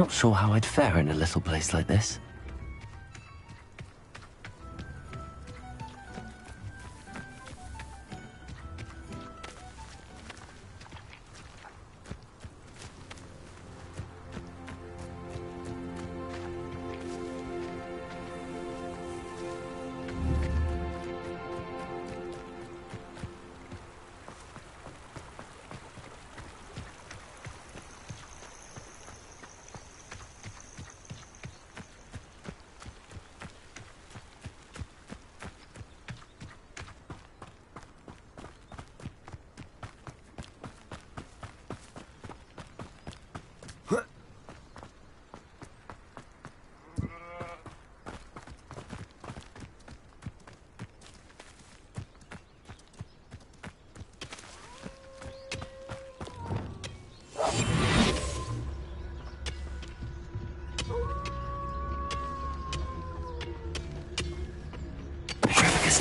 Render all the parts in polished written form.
Not sure how I'd fare in a little place like this.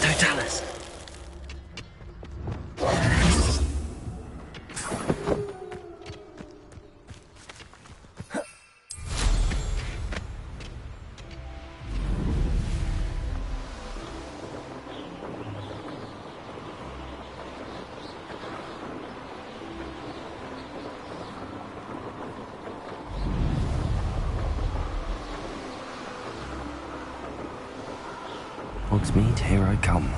Totalis. Hogsmeade, here I come.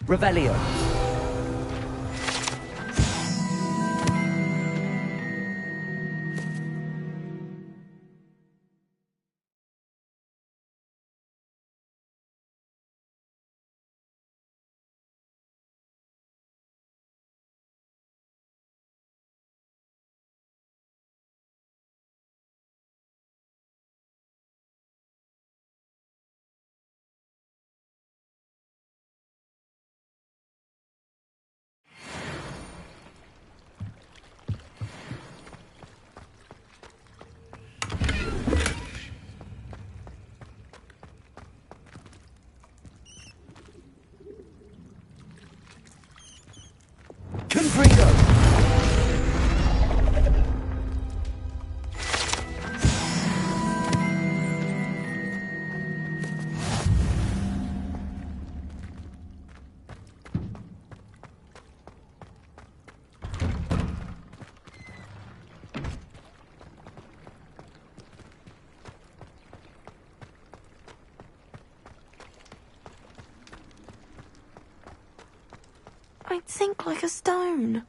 Revelio. I'd sink like a stone.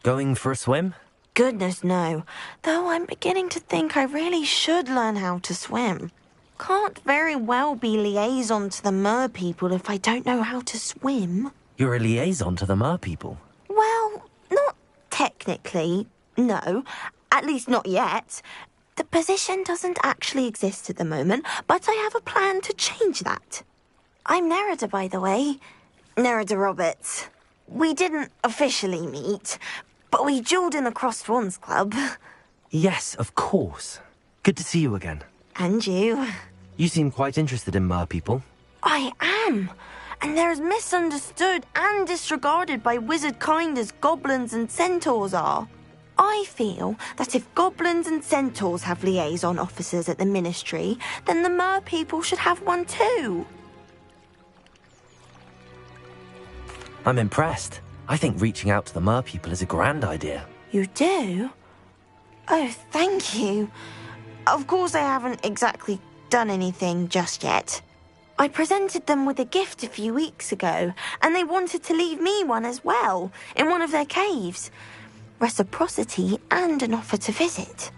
Going for a swim? Goodness, no. Though I'm beginning to think I really should learn how to swim. Can't very well be liaison to the mer people if I don't know how to swim. You're a liaison to the mer people? Well, not technically, no. At least not yet. The position doesn't actually exist at the moment, but I have a plan to change that. I'm Nerida, by the way. Nerida Roberts. We didn't officially meet, but we duelled in the Crossed Wands Club. Yes, of course. Good to see you again. And you. You seem quite interested in mer people. I am. And they're as misunderstood and disregarded by wizard kind as goblins and centaurs are. I feel that if goblins and centaurs have liaison officers at the Ministry, then the mer people should have one too. I'm impressed. I think reaching out to the mer people is a grand idea. You do? Oh, thank you. Of course I haven't exactly done anything just yet. I presented them with a gift a few weeks ago, and they wanted to leave me one as well, in one of their caves. reciprocity and an offer to visit.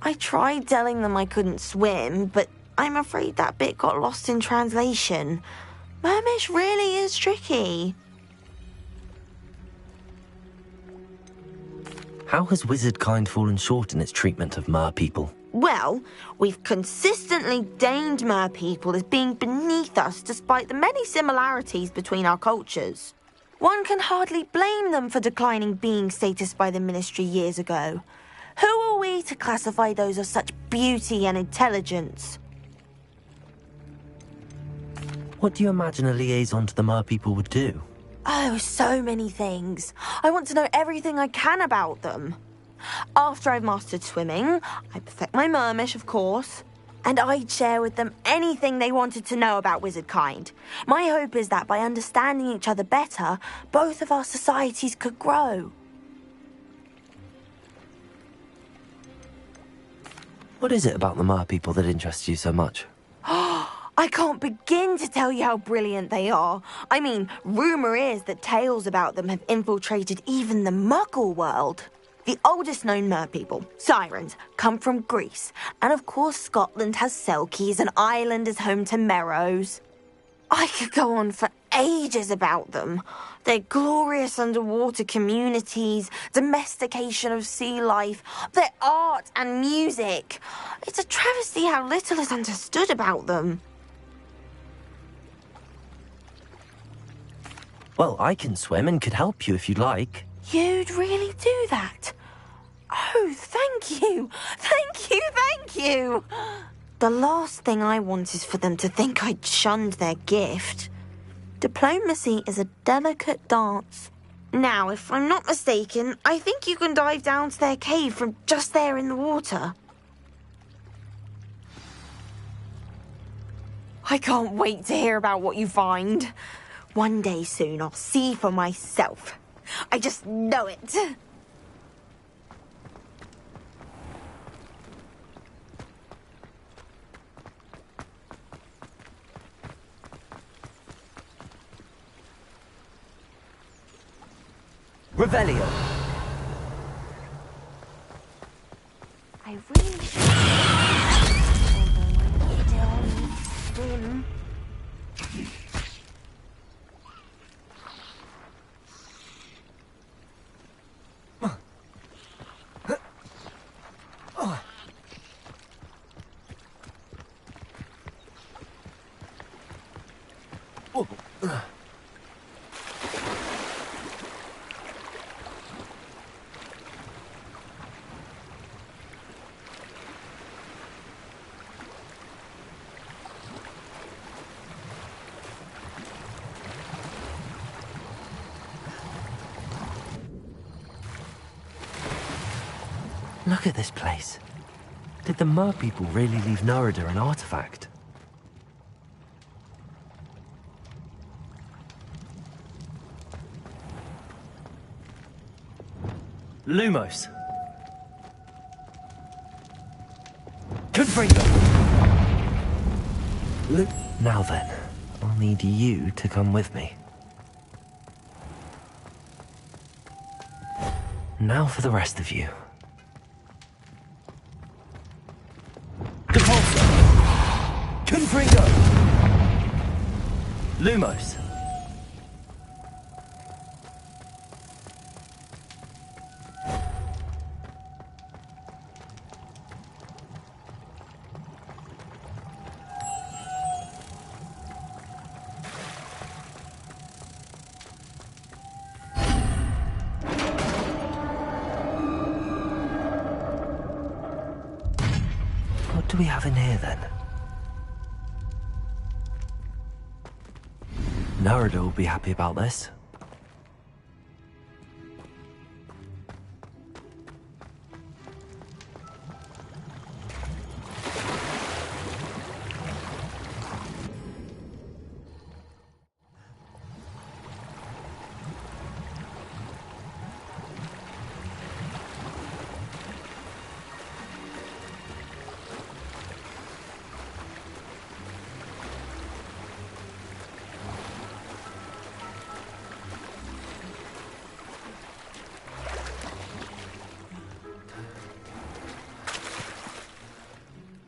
I tried telling them I couldn't swim, but I'm afraid that bit got lost in translation. Mermish really is tricky. How has wizard kind fallen short in its treatment of mer people? Well, we've consistently deemed mer people as being beneath us despite the many similarities between our cultures. One can hardly blame them for declining being status by the Ministry years ago. Who are we to classify those of such beauty and intelligence? What do you imagine a liaison to the mer people would do? Oh, so many things. I want to know everything I can about them. After I've mastered swimming, I perfect my mermish, of course, and I'd share with them anything they wanted to know about wizard kind. My hope is that by understanding each other better, both of our societies could grow. What is it about the mer people that interests you so much? I can't begin to tell you how brilliant they are. I mean, rumour is that tales about them have infiltrated even the Muggle world. The oldest known mer people, sirens, come from Greece. And of course Scotland has Selkies and Ireland is home to Merrows. I could go on for ages about them. Their glorious underwater communities, domestication of sea life, their art and music. It's a travesty how little is understood about them. Well, I can swim and could help you if you'd like. You'd really do that? Oh, thank you! Thank you, thank you! The last thing I want is for them to think I'd shunned their gift. Diplomacy is a delicate dance. Now, if I'm not mistaken, I think you can dive down to their cave from just there in the water. I can't wait to hear about what you find. One day soon I'll see for myself. I just know it. Revelio. I really should. Although I still need to swim. Look at this place. Did the mer people really leave Nerida an artifact? Lumos. Confringo. Now then, I'll need you to come with me. Now for the rest of you. Confringo. Lumos. What do we have in here then? Nerida will be happy about this.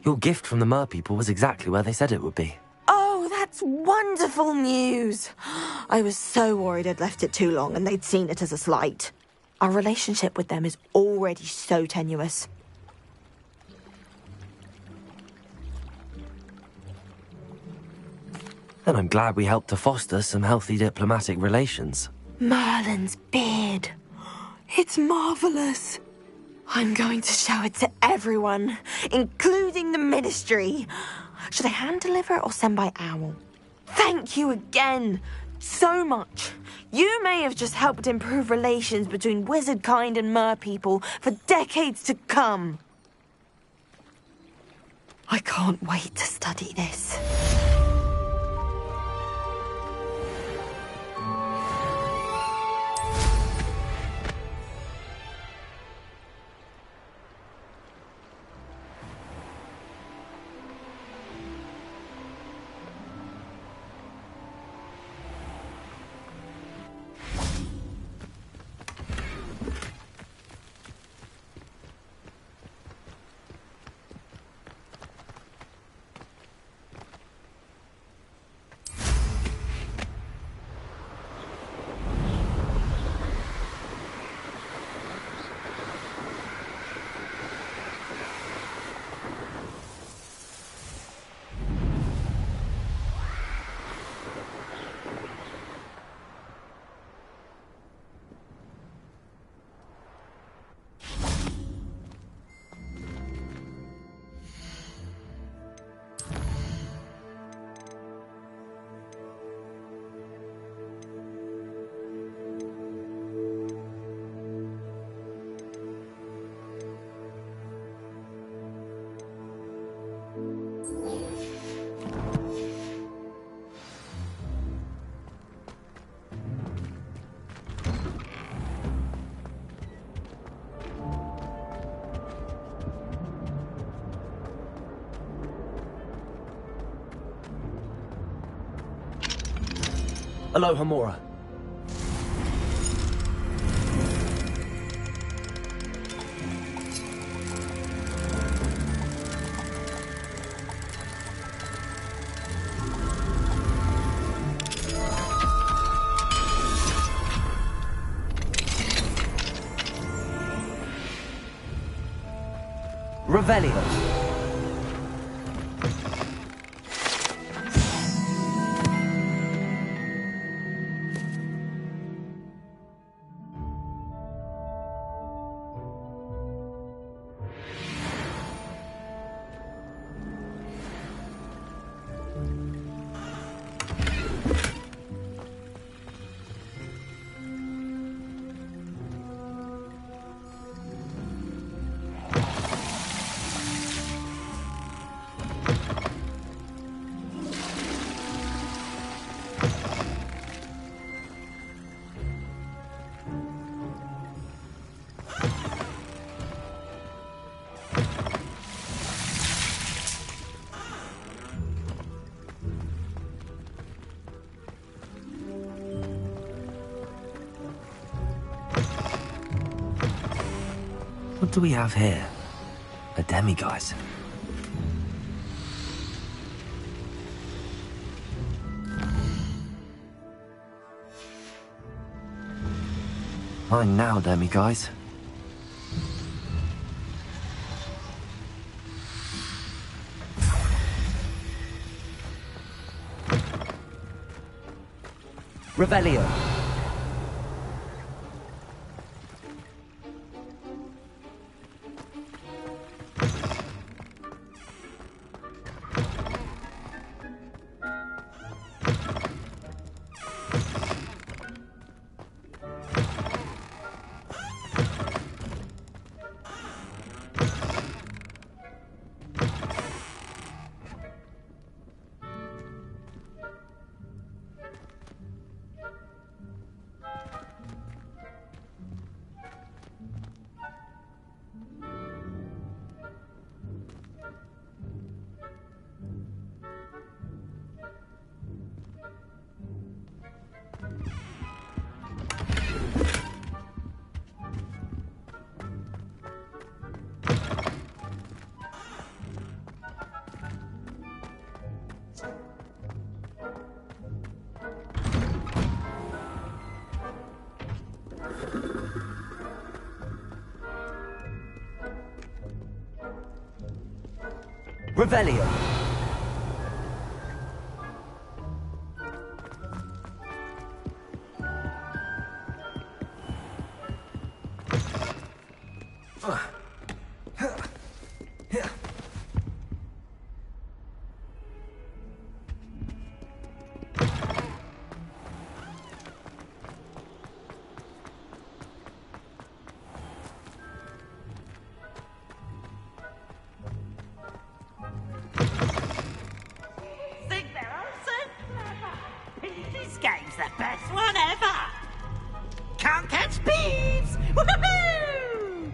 Your gift from the merpeople was exactly where they said it would be. Oh, that's wonderful news. I was so worried I'd left it too long and they'd seen it as a slight. Our relationship with them is already so tenuous. And I'm glad we helped to foster some healthy diplomatic relations. Merlin's beard. It's marvelous. I'm going to show it to everyone, including the Ministry. Should I hand deliver or send by owl? Thank you again so much. You may have just helped improve relations between wizard kind and merpeople for decades to come. I can't wait to study this. Aloha, Mora. Revelio. What do we have here? A demiguise. Mine now, demiguise. Revelio. Revelio. This game's the best one ever! Can't catch thieves! Woohoo!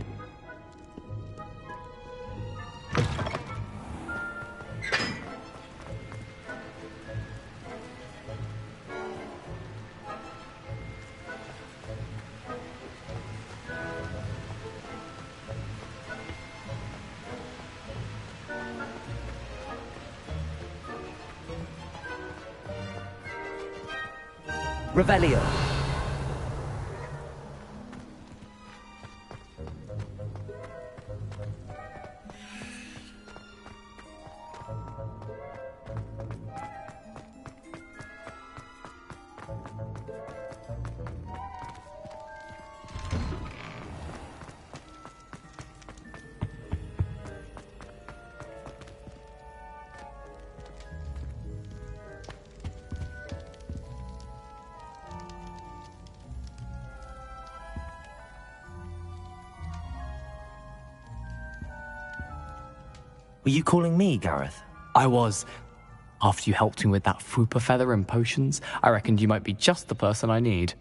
Revelio. Were you calling me, Gareth? I was. After you helped me with that Fupa feather and potions, I reckoned you might be just the person I need.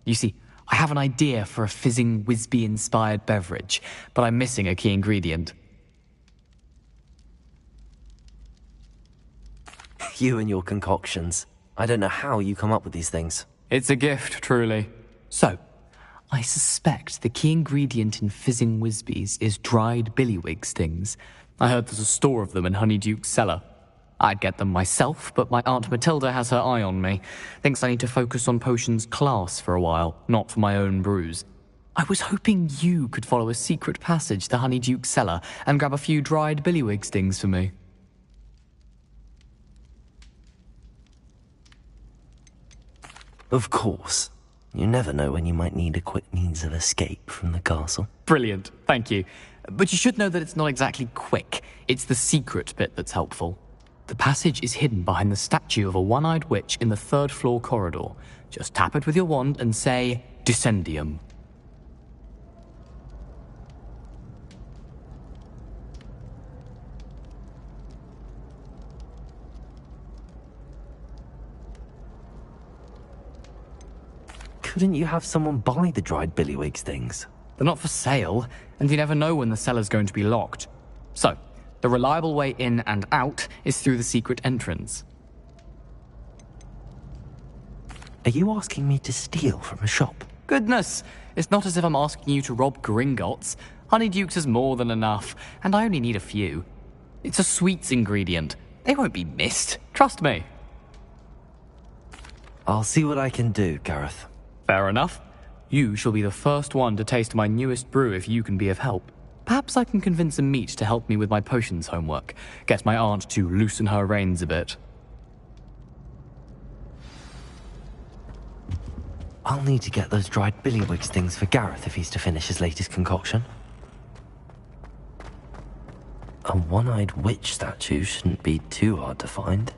You see, I have an idea for a fizzing Whizbee-inspired beverage, but I'm missing a key ingredient. You and your concoctions. I don't know how you come up with these things. It's a gift, truly. So, I suspect the key ingredient in fizzing Whizbees is dried billywig stings. I heard there's a store of them in Honeyduke's cellar. I'd get them myself, but my Aunt Matilda has her eye on me. Thinks I need to focus on potions class for a while, not for my own brews. I was hoping you could follow a secret passage to Honeyduke's cellar and grab a few dried billywig stings for me. Of course. You never know when you might need a quick means of escape from the castle. Brilliant, thank you. But you should know that it's not exactly quick. It's the secret bit that's helpful. The passage is hidden behind the statue of a one-eyed witch in the third-floor corridor. Just tap it with your wand and say, Descendium. Couldn't you have someone buy the dried billywig stings? They're not for sale, and you never know when the cellar's going to be locked. So, the reliable way in and out is through the secret entrance. Are you asking me to steal from a shop? Goodness, it's not as if I'm asking you to rob Gringotts. Honeyduke's is more than enough, and I only need a few. It's a sweets ingredient. They won't be missed, trust me. I'll see what I can do, Gareth. Fair enough. You shall be the first one to taste my newest brew if you can be of help. Perhaps I can convince a meat to help me with my potions homework. Get my aunt to loosen her reins a bit. I'll need to get those dried billywig stings for Gareth if he's to finish his latest concoction. A one-eyed witch statue shouldn't be too hard to find.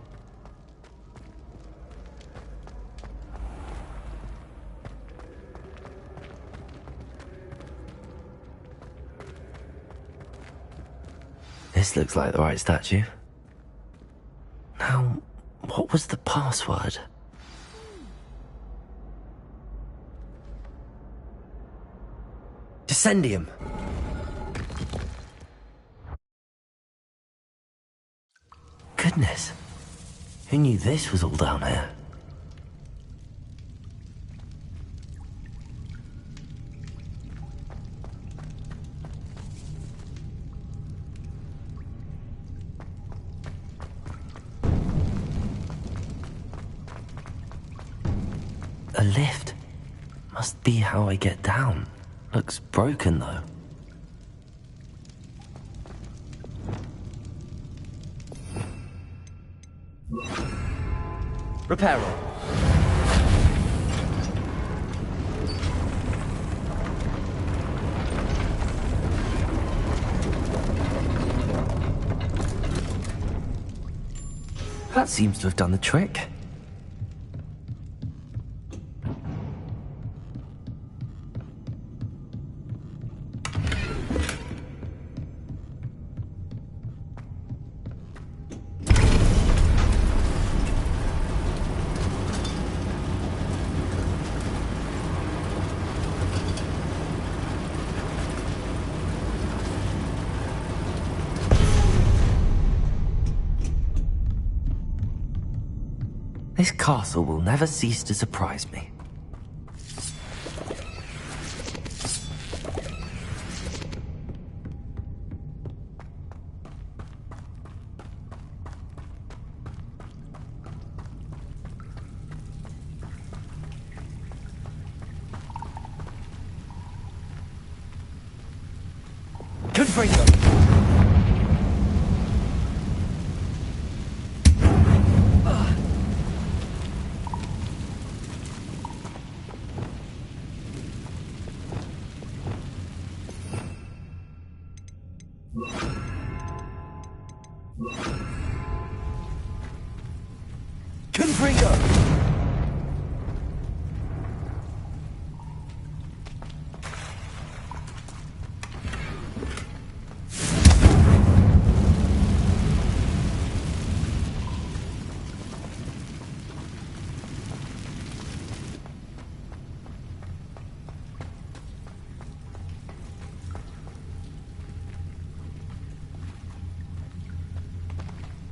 This looks like the right statue. Now, what was the password? Descendium. Goodness. Who knew this was all down here? A lift. Must be how I get down. Looks broken, though. Reparo. That seems to have done the trick. This castle will never cease to surprise me. Confringo!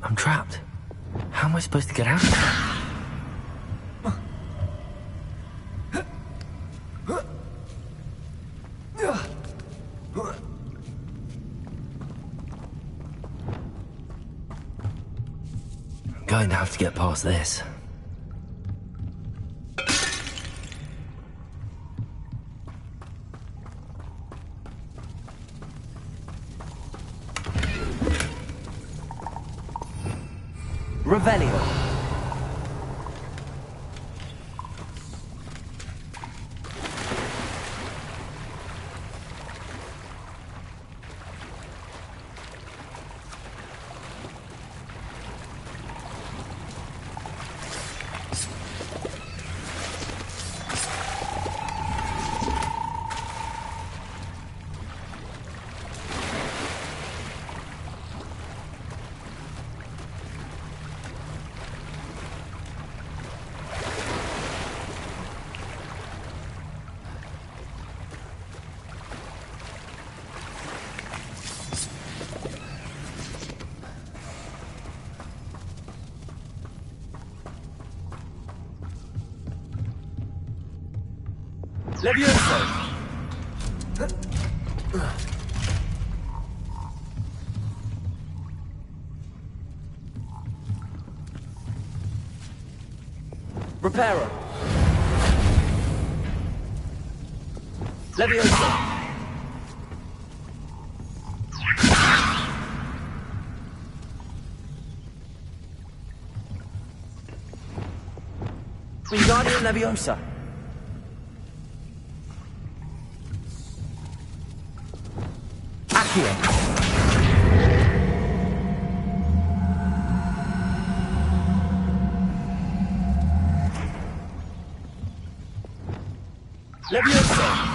I'm trapped. How am I supposed to get out of here? I'm going to have to get past this. Revelio. Levioso! Reparo! Levioso! Wingardium Leviosa! Here. Leviosa.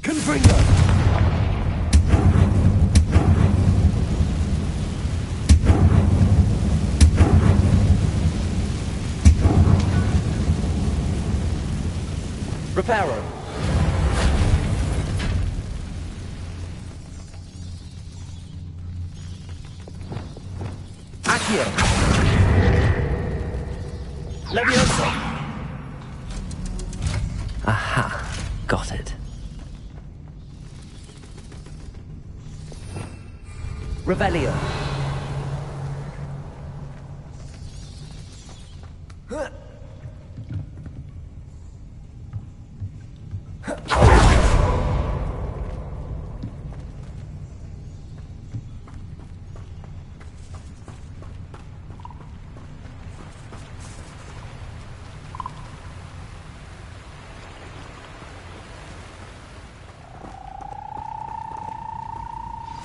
Confringo! Reparo! Accio! Leviosa! Aha, got it. Revelio.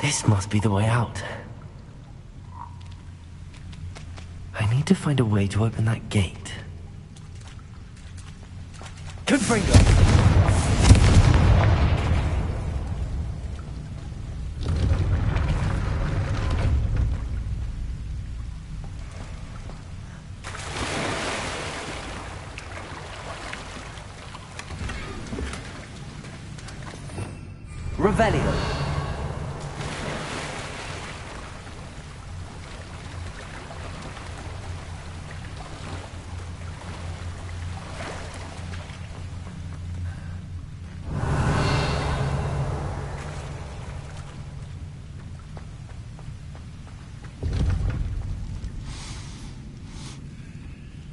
This must be the way out. I need to find a way to open that gate. Confringo. Revelio.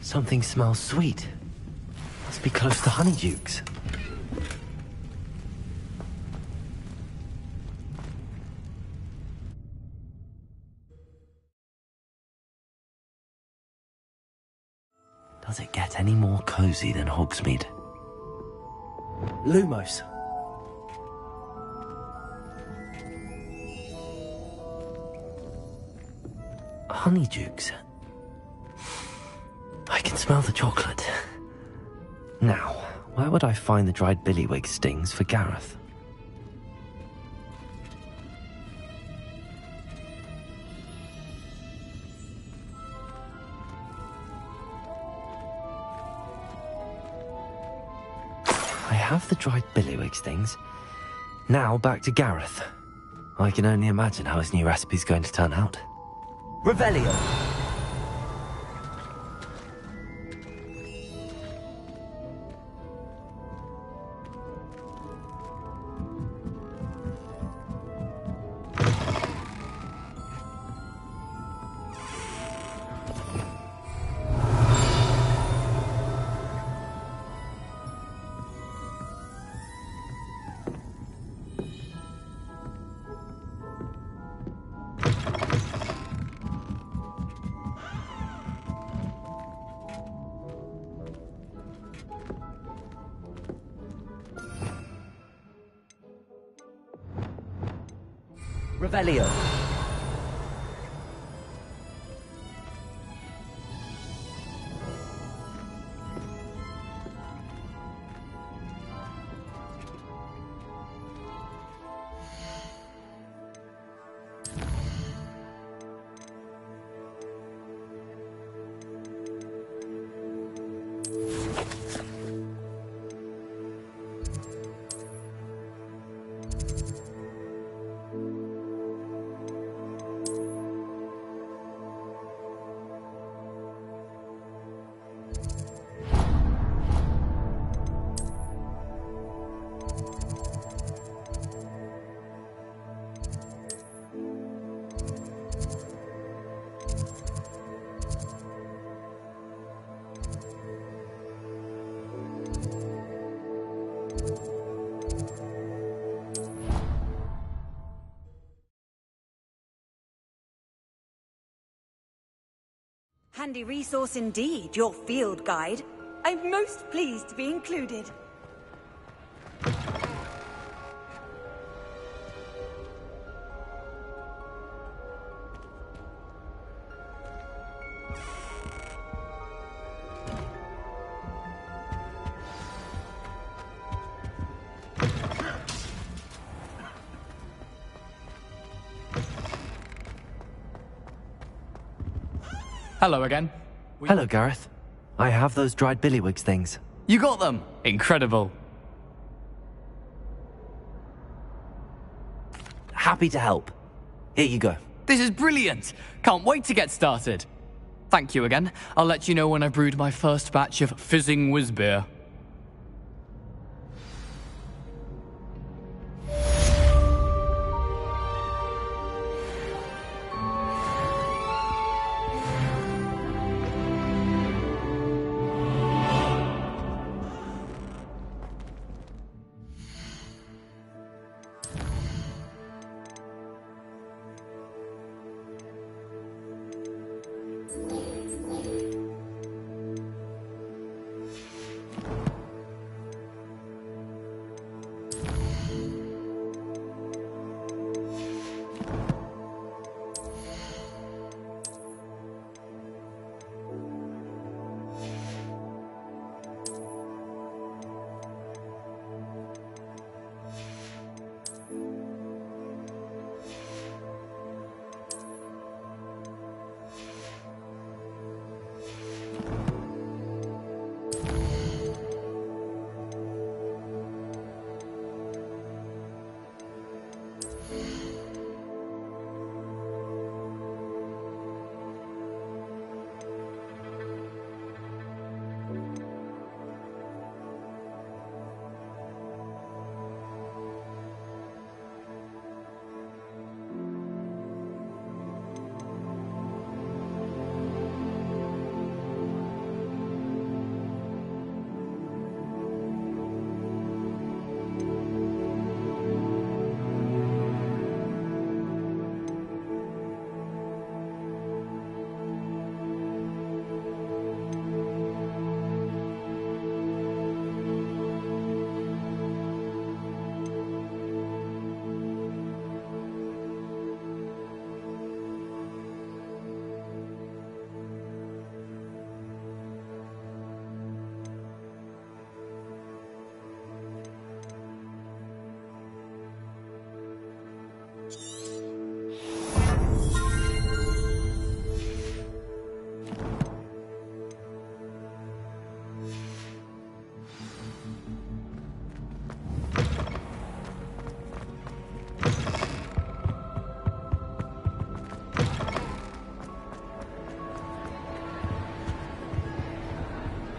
Something smells sweet. Must be close to Honeydukes. Does it get any more cozy than Hogsmeade? Lumos. Honeydukes. I can smell the chocolate. Now, where would I find the dried billywig stings for Gareth? I have the dried billywig stings. Now back to Gareth. I can only imagine how his new recipe's going to turn out. Revelio. Revelio. Handy resource indeed, your field guide. I'm most pleased to be included. Hello again. Hello, Gareth. I have those dried billywig things. You got them! Incredible. Happy to help. Here you go. This is brilliant! Can't wait to get started. Thank you again. I'll let you know when I've brewed my first batch of fizzing whizbeer.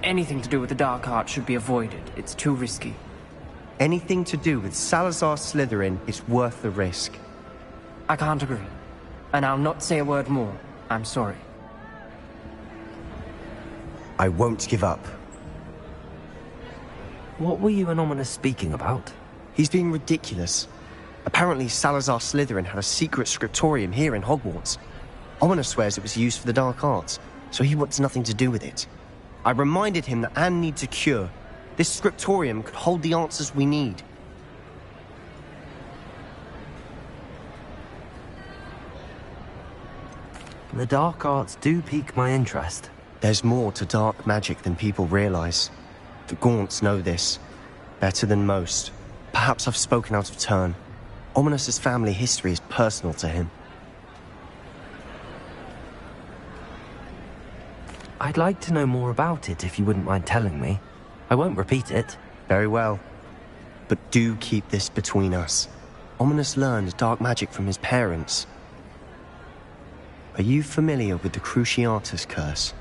anything to do with the dark art should be avoided. It's too risky. Anything to do with Salazar Slytherin is worth the risk. I can't agree. And I'll not say a word more. I'm sorry. I won't give up. What were you and Ominous speaking about? He's being ridiculous. Apparently, Salazar Slytherin had a secret scriptorium here in Hogwarts. Ominous swears it was used for the dark arts, so he wants nothing to do with it. I reminded him that Anne needs a cure. This scriptorium could hold the answers we need. The dark arts do pique my interest. There's more to dark magic than people realize. The Gaunts know this. Better than most. Perhaps I've spoken out of turn. Ominous's family history is personal to him. I'd like to know more about it if you wouldn't mind telling me. I won't repeat it. Very well. But do keep this between us. Ominous learned dark magic from his parents. Are you familiar with the Cruciatus curse?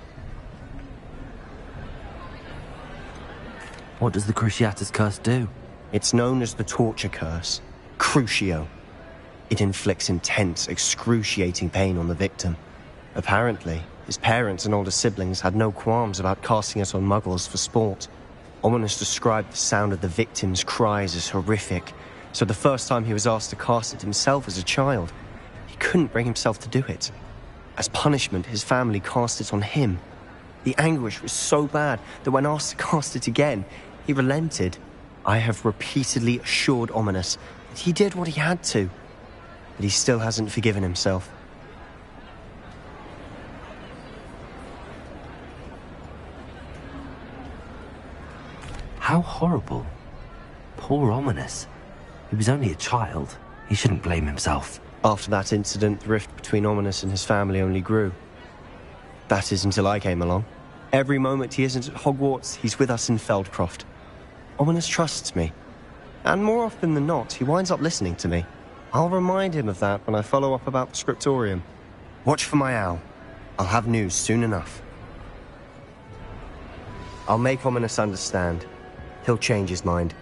What does the Cruciatus curse do? It's known as the torture curse. Crucio. It inflicts intense, excruciating pain on the victim. Apparently, his parents and older siblings had no qualms about casting it on muggles for sport. Ominous described the sound of the victim's cries as horrific, so the first time he was asked to cast it himself as a child, he couldn't bring himself to do it. As punishment, his family cast it on him. The anguish was so bad that when asked to cast it again, he relented. I have repeatedly assured Ominous that he did what he had to, but he still hasn't forgiven himself. How horrible. Poor Ominous. He was only a child. He shouldn't blame himself. After that incident, the rift between Ominous and his family only grew. That is until I came along. Every moment he isn't at Hogwarts, he's with us in Feldcroft. Ominous trusts me. And more often than not, he winds up listening to me. I'll remind him of that when I follow up about the scriptorium. Watch for my owl. I'll have news soon enough. I'll make Ominous understand. He'll change his mind.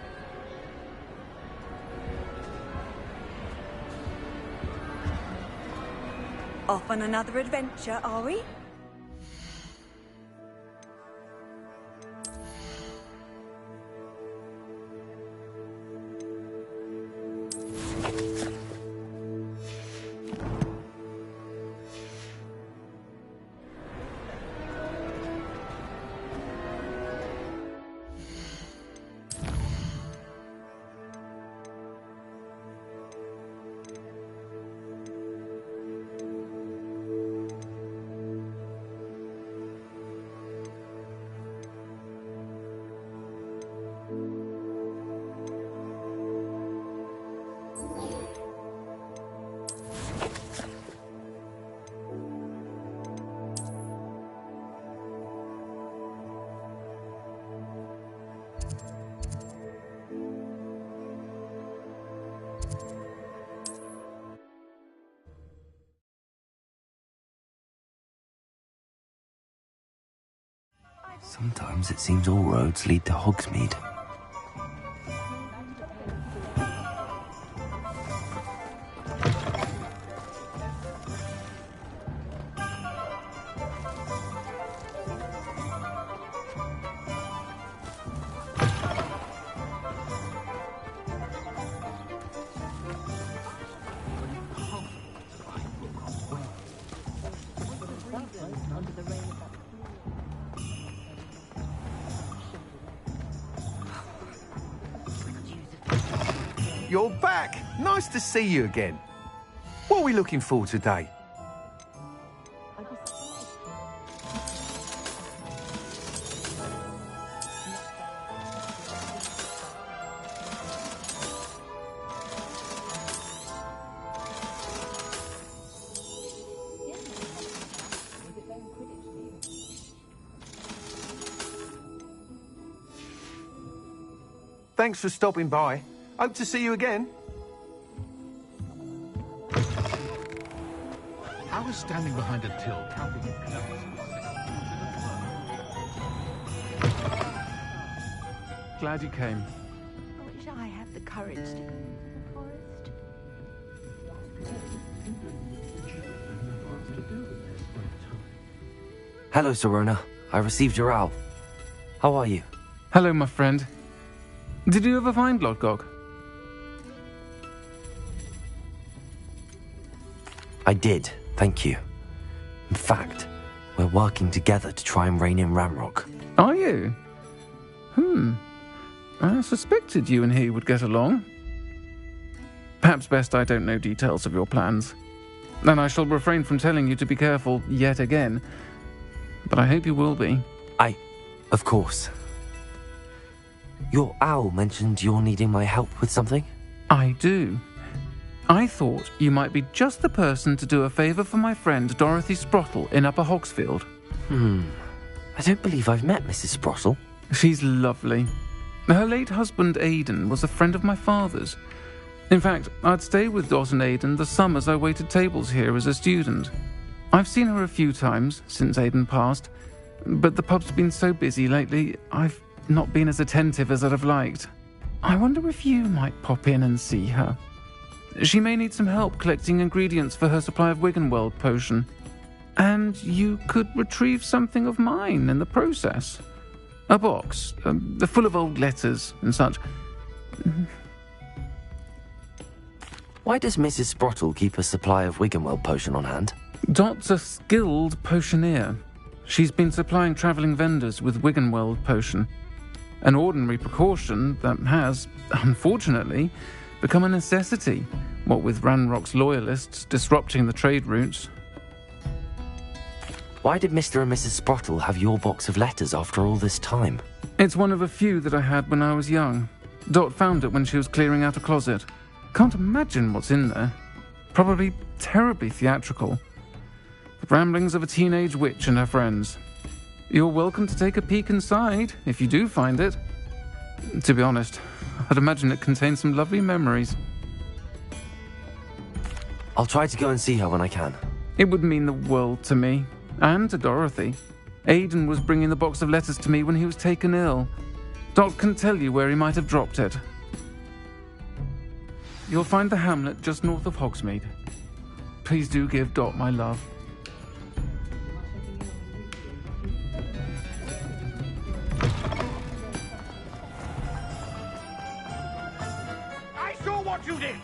Off on another adventure, are we? Sometimes it seems all roads lead to Hogsmeade. You're back! Nice to see you again. What are we looking for today? Thanks for stopping by. Hope to see you again. How is standing behind a till counting in clowns? glad you came. I wish I had the courage to go into the forest. Hello, Serona. I received your owl. How are you? Hello, my friend. Did you ever find Lodgok? I did, thank you. In fact, we're working together to try and rein in Ramrock. Are you? I suspected you and he would get along. Perhaps best I don't know details of your plans. And I shall refrain from telling you to be careful yet again. But I hope you will be. Of course. Your owl mentioned you're needing my help with something? I do. I thought you might be just the person to do a favour for my friend Dorothy Sprottle in Upper Hogsfield. I don't believe I've met Mrs. Sprottle. She's lovely. Her late husband Aidan was a friend of my father's. In fact, I'd stay with Dot and Aidan the summers I waited tables here as a student. I've seen her a few times since Aidan passed, but the pub's been so busy lately, I've not been as attentive as I'd have liked. I wonder if you might pop in and see her. She may need some help collecting ingredients for her supply of Wiggenweld potion. And you could retrieve something of mine in the process. A box, full of old letters and such. Why does Mrs. Sprottle keep a supply of Wiggenweld potion on hand? Dot's a skilled potioneer. She's been supplying travelling vendors with Wiggenweld potion. An ordinary precaution that has, unfortunately, become a necessity, what with Ranrock's loyalists disrupting the trade routes. Why did Mr. and Mrs. Sprottle have your box of letters after all this time? It's one of a few that I had when I was young. Dot found it when she was clearing out a closet. Can't imagine what's in there. Probably terribly theatrical. The ramblings of a teenage witch and her friends. You're welcome to take a peek inside, if you do find it. To be honest, I'd imagine it contains some lovely memories. I'll try to go and see her when I can. It would mean the world to me, and to Dorothy. Aidan was bringing the box of letters to me when he was taken ill. Dot can tell you where he might have dropped it. You'll find the hamlet just north of Hogsmeade. Please do give Dot my love. I saw what you did!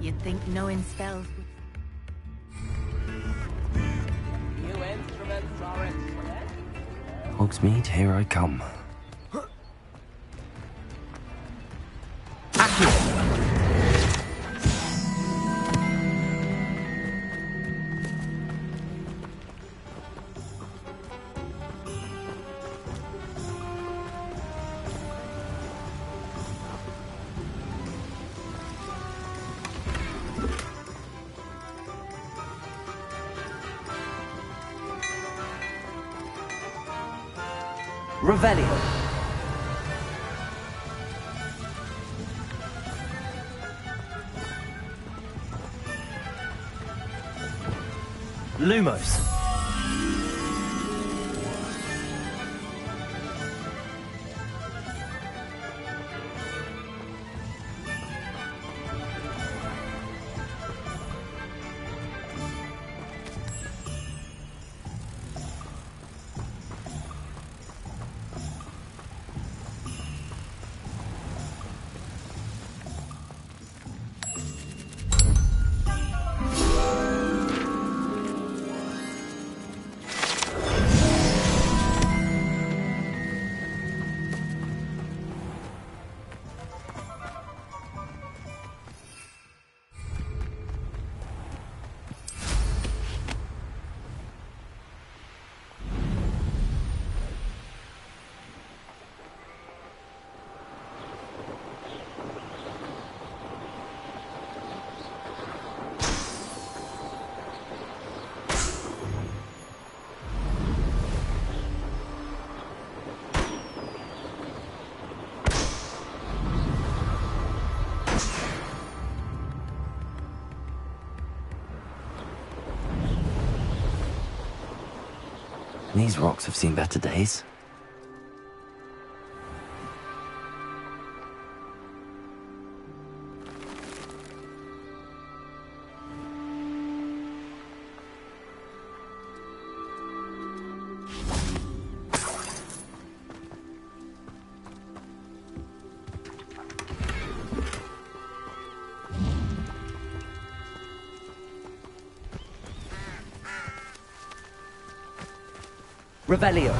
You'd think knowing spells would... New instruments are in. Hogsmeade, here I come. Revelio. Lumos. These rocks have seen better days. Revelio.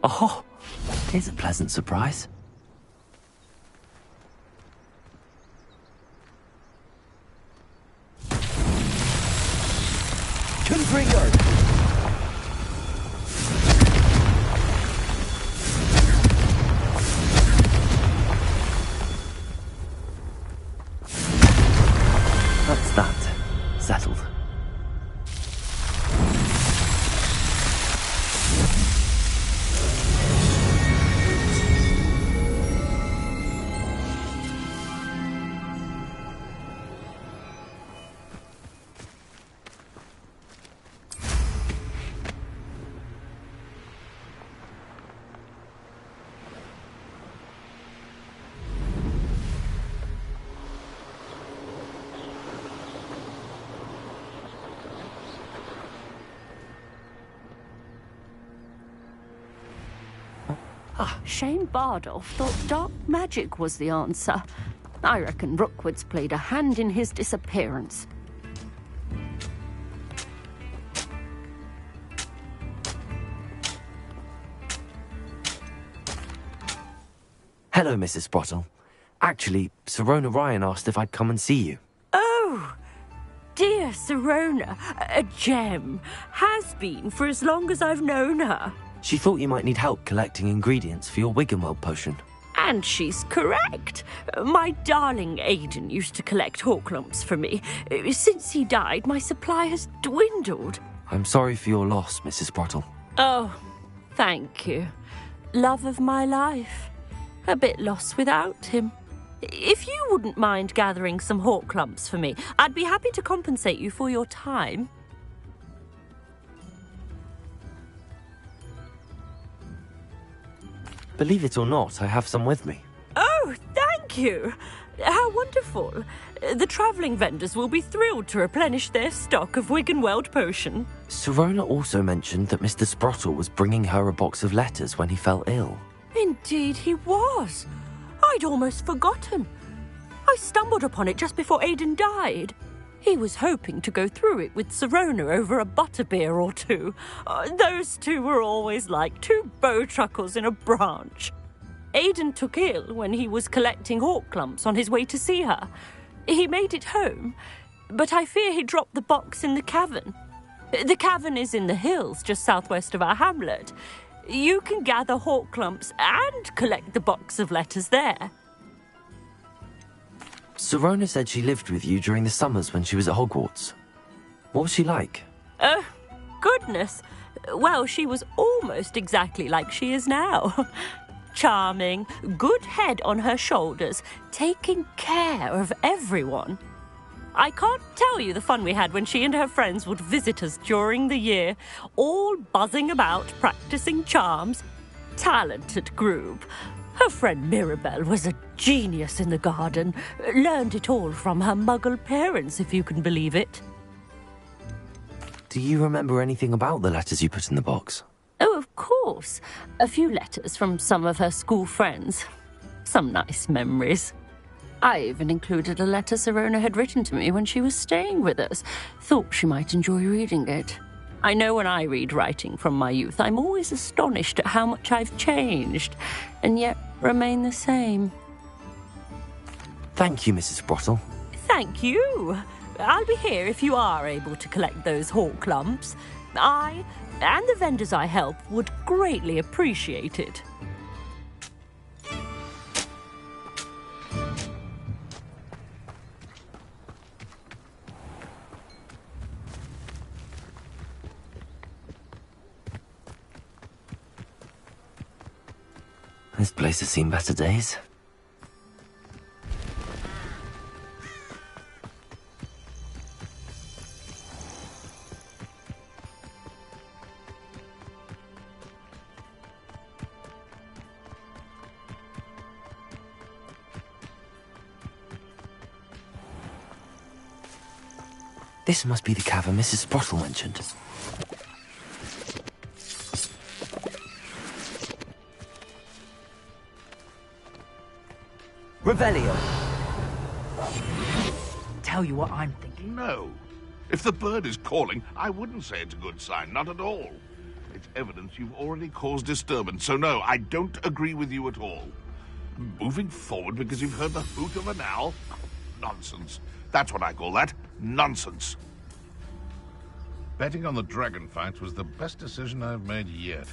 Oh, here's a pleasant surprise. Confringo! That's that. Settled. Shane Bardolph thought dark magic was the answer. I reckon Rookwood's played a hand in his disappearance. Hello, Mrs. Sprottle. Actually, Sirona Ryan asked if I'd come and see you. Oh, dear Sirona, a gem. Has been for as long as I've known her. She thought you might need help collecting ingredients for your Wiggenweld potion. And she's correct. My darling Aidan used to collect Horklumps for me. Since he died, my supply has dwindled. I'm sorry for your loss, Mrs. Sprottle. Oh, thank you. Love of my life. A bit lost without him. If you wouldn't mind gathering some Horklumps for me, I'd be happy to compensate you for your time. Believe it or not, I have some with me. Oh, thank you. How wonderful. The travelling vendors will be thrilled to replenish their stock of Wiggenweld potion. Sirona also mentioned that Mr. Sprottle was bringing her a box of letters when he fell ill. Indeed he was. I'd almost forgotten. I stumbled upon it just before Aidan died. He was hoping to go through it with Sirona over a butterbeer or two. Those two were always like two bowtruckles in a branch. Aidan took ill when he was collecting Horklumps on his way to see her. He made it home, but I fear he dropped the box in the cavern. The cavern is in the hills just southwest of our hamlet. You can gather Horklumps and collect the box of letters there. Sirona said she lived with you during the summers when she was at Hogwarts. What was she like? Oh, goodness. Well, she was almost exactly like she is now. Charming, good head on her shoulders, taking care of everyone. I can't tell you the fun we had when she and her friends would visit us during the year, all buzzing about, practicing charms. Talented group. Her friend Mirabelle was a genius in the garden. Learned it all from her muggle parents, if you can believe it. Do Do you remember anything about the letters you put in the box? Oh, of course. A few letters from some of her school friends. Some nice memories. I even included a letter Sirona had written to me when she was staying with us. Thought she might enjoy reading it. I know when I read writing from my youth, I'm always astonished at how much I've changed, and yet remain the same. Thank you, Mrs. Sprottle. Thank you. I'll be here if you are able to collect those hawk lumps. I, and the vendors I help, would greatly appreciate it. This place has seen better days. This must be the cavern Mrs. Sprottle mentioned. Revelio. Tell you what I'm thinking. No. If the bird is calling, I wouldn't say it's a good sign, not at all. It's evidence you've already caused disturbance, so no, I don't agree with you at all. Moving forward because you've heard the hoot of an owl? Nonsense. That's what I call that. Nonsense. Betting on the dragon fight was the best decision I've made yet.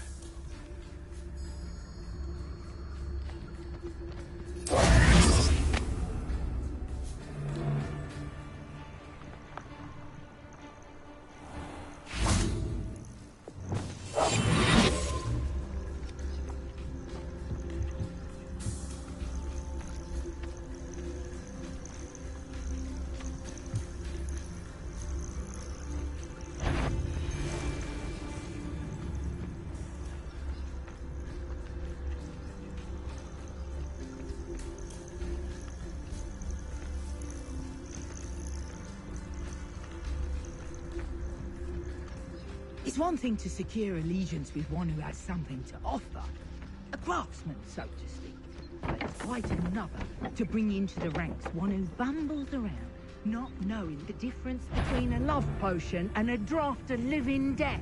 It's one thing to secure allegiance with one who has something to offer, a craftsman, so to speak. But it's quite another to bring into the ranks one who bumbles around, not knowing the difference between a love potion and a draught of living death.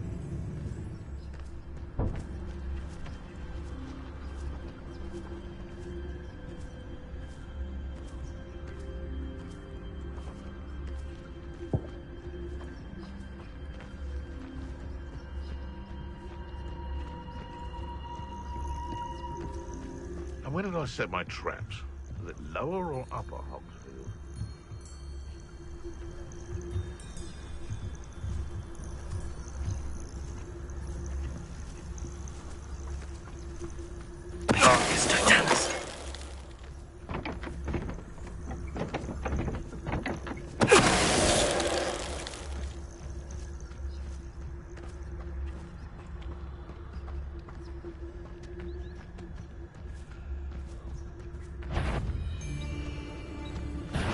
Where did I set my traps? Is it lower or upper Hogsfield?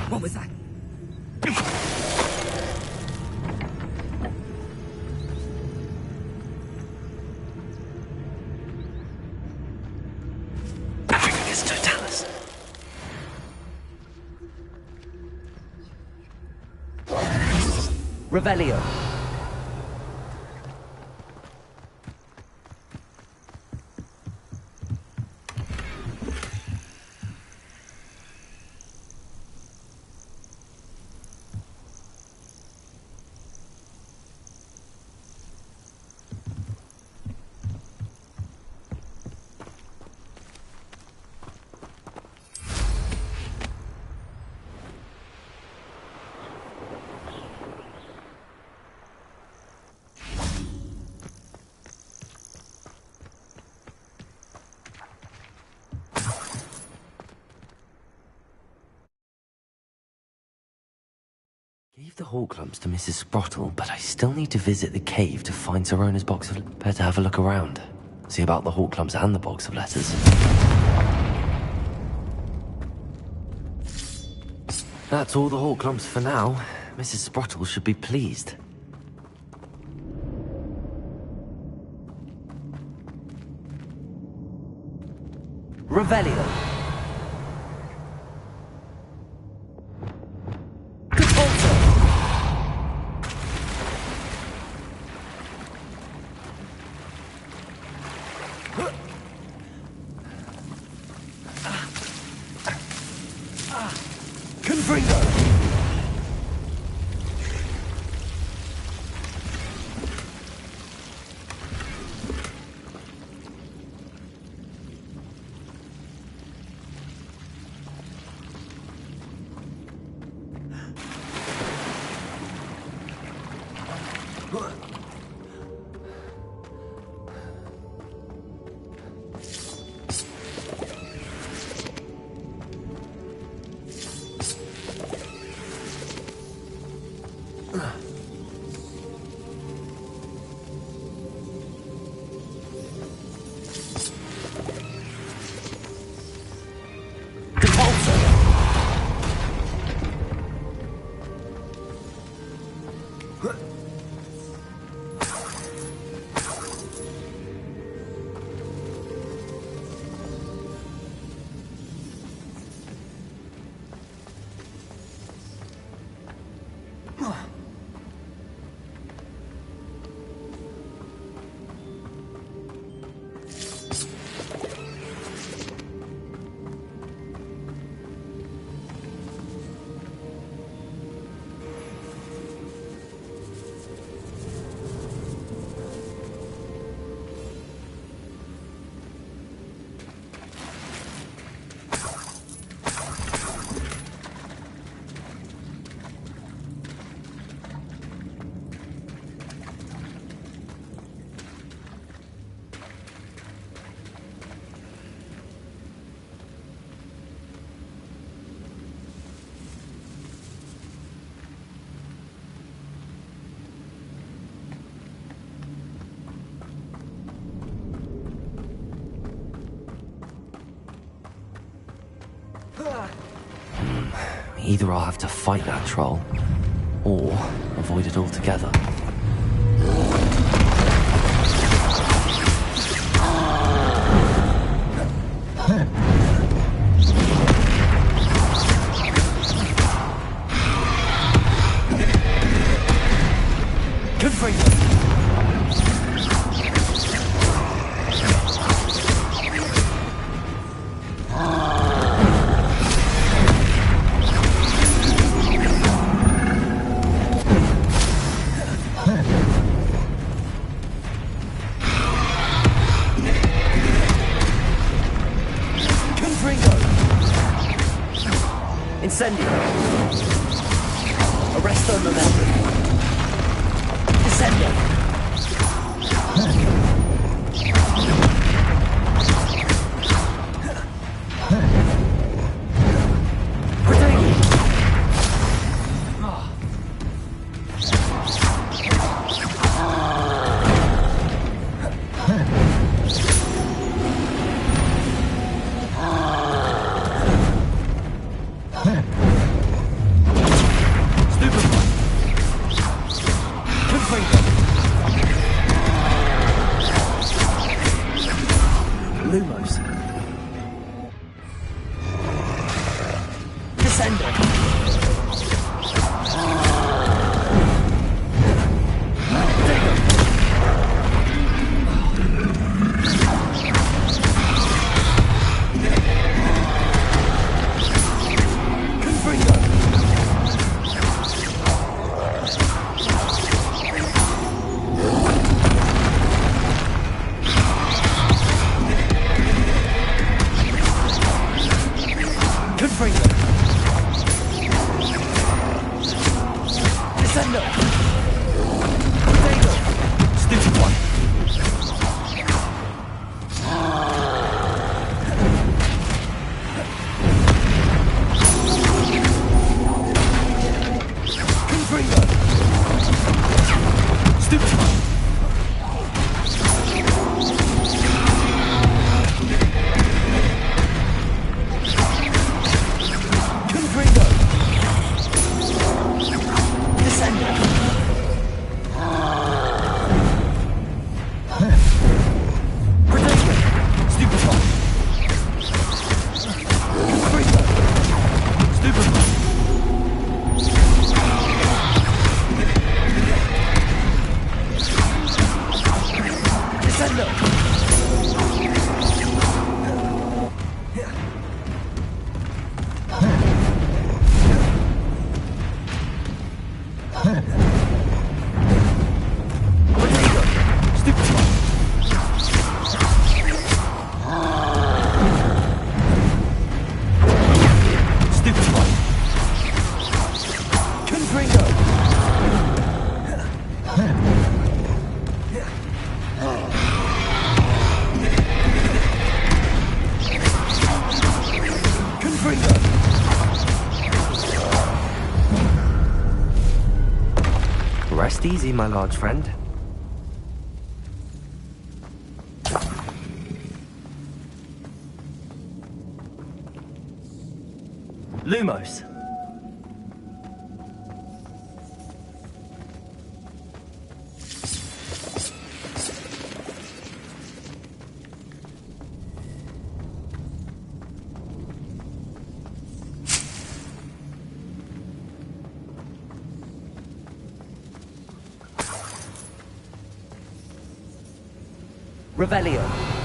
What was that? Africa's Totalis. Revelio. Gave the hawk lumps to Mrs. Sprottle, but I still need to visit the cave to find Sirona's box of... Better have a look around. See about the hawk lumps and the box of letters. That's all the hawk lumps for now. Mrs. Sprottle should be pleased. Revelio. Either I'll have to fight that troll, or avoid it altogether. Incendio. Arresto momentum. Descendo. easy, my large friend. Lumos. Revelio.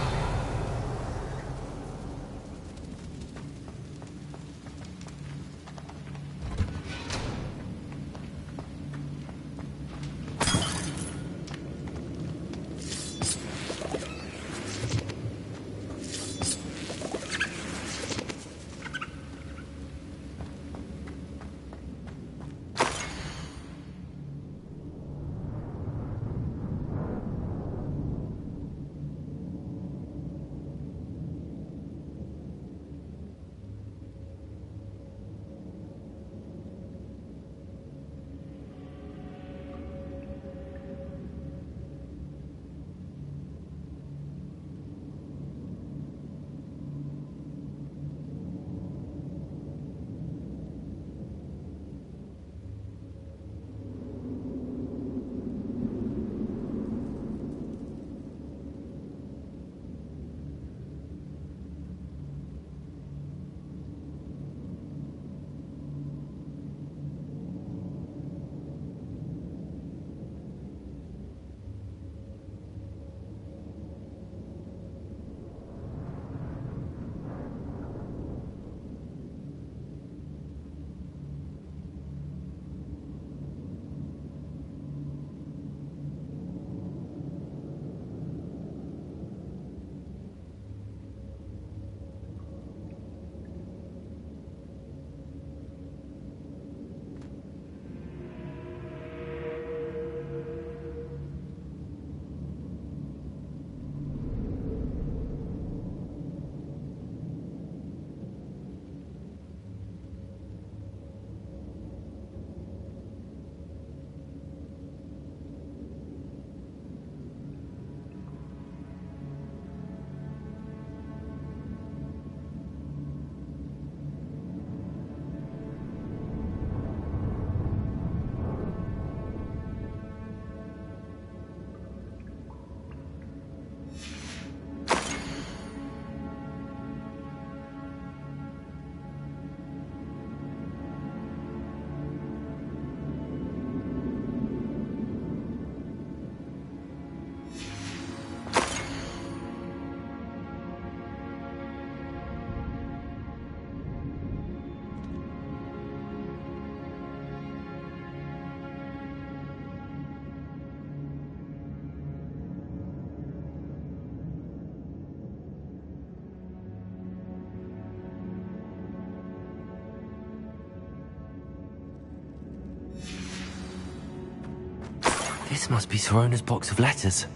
This must be Sirona's box of letters.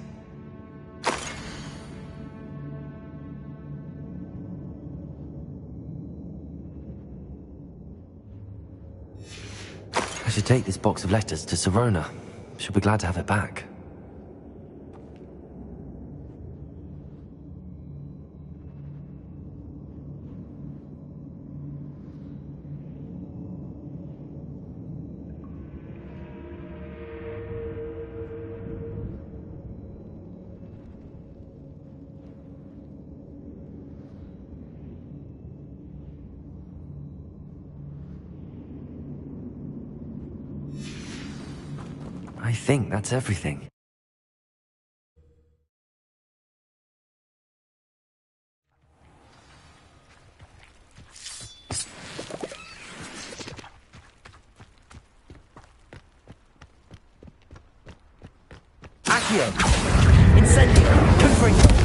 I should take this box of letters to Sirona. She'll be glad to have it back. I think that's everything. Accio! Incendio! Confringo!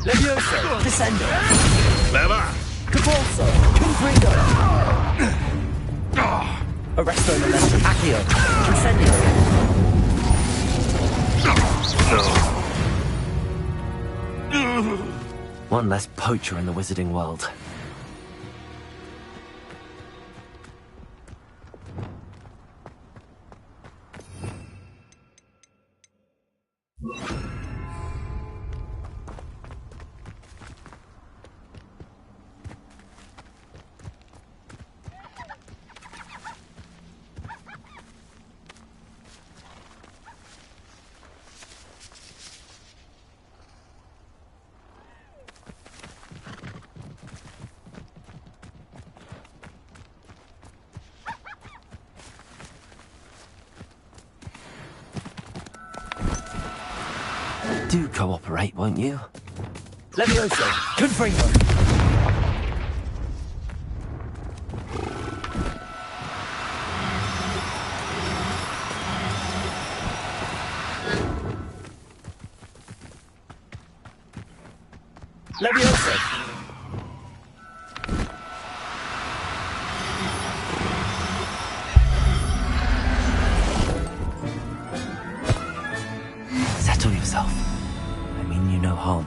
Levioso! Descendo! Clever! Capolso! Confringo! Arresto Momentum. Accio. Incendio. One less poacher in the wizarding world. Do cooperate, won't you? Levioso. Confringo. Levioso. Settle yourself. I mean you no harm.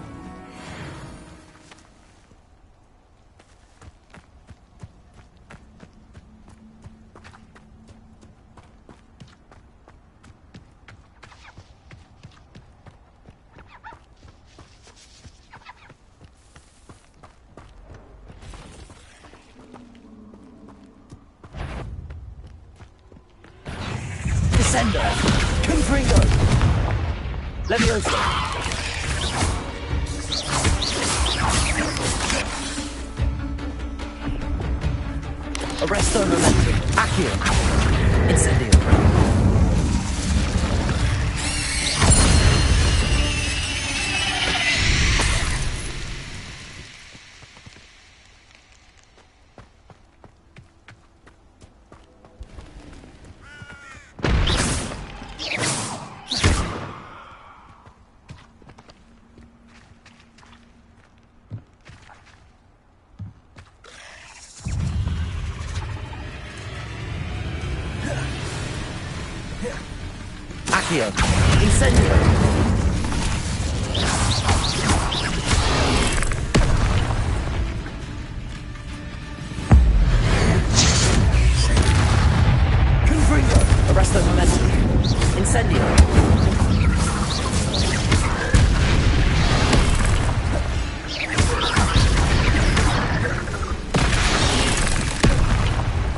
Descendo. Confringo. Levioso. Arresto Momentum. Accio. Incendio. Accio. Incendio. Confringo. Arresto Momentum. Incendio.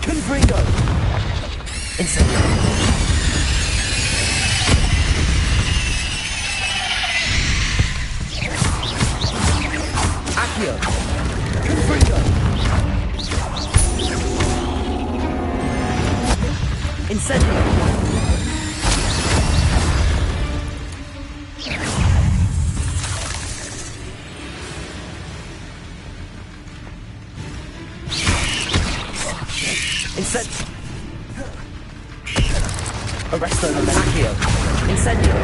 Confringo. Incendio. Accio. Confringo. Incendio. Incendio. Arresto Momentum. Accio. Incendio.